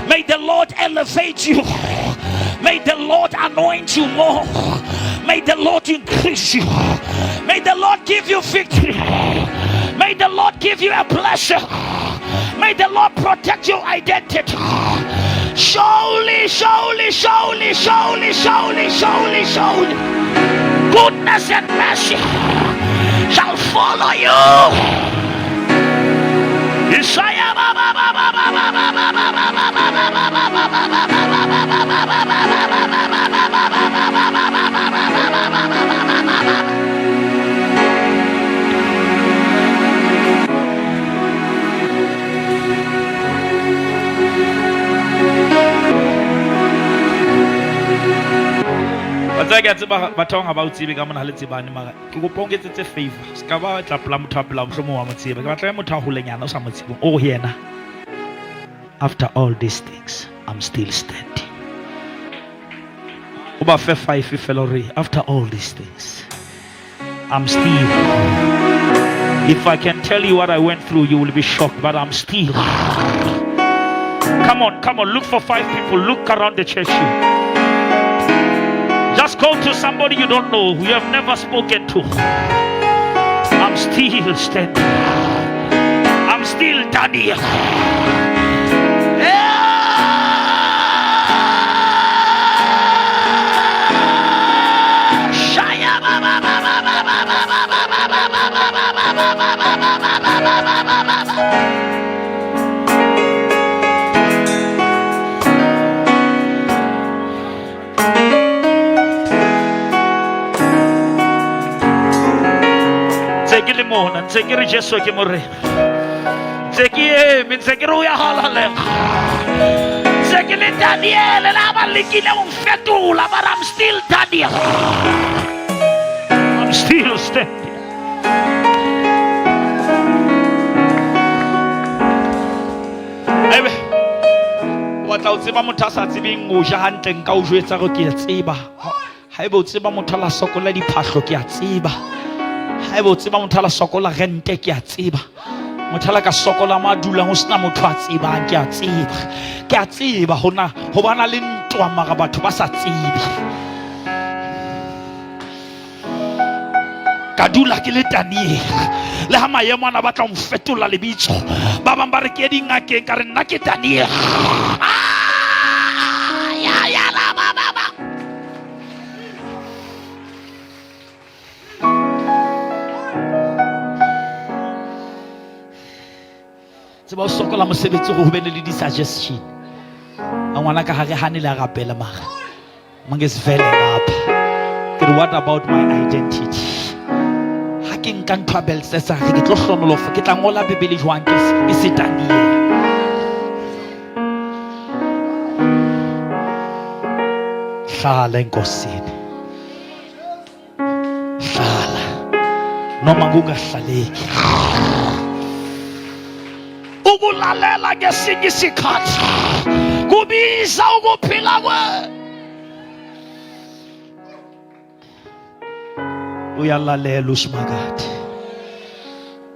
May the Lord elevate you. May the Lord anoint you more. May the Lord increase you. May the Lord give you victory. May the Lord give you a blessing. May the Lord protect your identity. Surely, surely, surely, surely, surely, surely, surely, goodness and mercy shall follow you. I get about TV. I'm gonna let you buy my favor. Scava taplam taplam from one TV. Oh, here now. After all these things, I'm still standing. After all these things, I'm still. If I can tell you what I went through, you will be shocked, but I'm still. Come on, look for 5 people. Look around the church. Just go to somebody you don't know, who you have never spoken to. I'm still standing. I'm still Daniel. mona ntse ke re Jesu ke morena ntse ke eme ntse ke re o ya halalega ntse ke le Daniel la ba lekile o mfetola but I'm still Daniel. I'm still standing. Ebe wa tla o tseba motho a sa tsebeng o ja hantle nka o jwetsa go ke a tseba ha ebe o tseba motho la sokola diphahlo ke a tseba ha ebe o tseba motho la sokola rente ke a tseba motho la ka sokola ma dulang o sena motho a tsebang ke a tseba hona ho bana le ntwa mara batho ba sa tsebe ka dula ke le Daniel le ha maemo ana batla o mfetola lebitso ba bang ba re ke dingakeng ka re nna ke Daniel ya la ba tseba o sokola mosebetsi go be le di-suggestion a ngwana ka hare hane le a rapela mara mangesivele ngapha ke re what about my identity ha ke nka ntwa belsesa ke tlo hlonolofa ke tla ngola bebele jwang ke se Daniel hlala enkosini hlala noma kungahlaleki ukulalela ngesinye isikhathi kubiza ukuphila kwe uyalalela uSimakade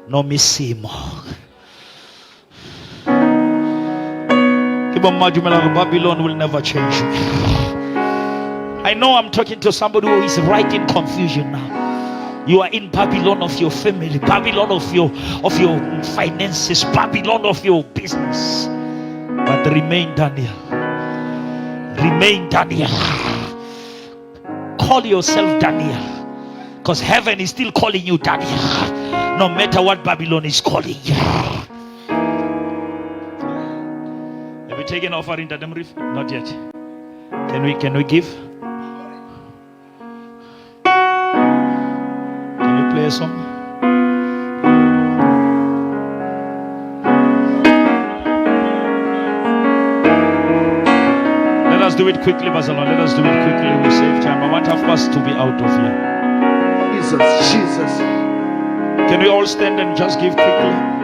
noma isimo Babylon will never change you. I know I'm talking to somebody who is right in confusion now. You are in Babylon of your family, Babylon of your finances, Babylon of your business. But remain Daniel. Remain Daniel. Call yourself Daniel. Because heaven is still calling you Daniel. No matter what Babylon is calling you. Have we taken offering, Tadamrif? Not yet. Can we give? Can you play a song? Let us do it quickly, Barcelona. Let us do it quickly. We save time. I want half past to be out of here. Jesus. Can we all stand and just give quickly?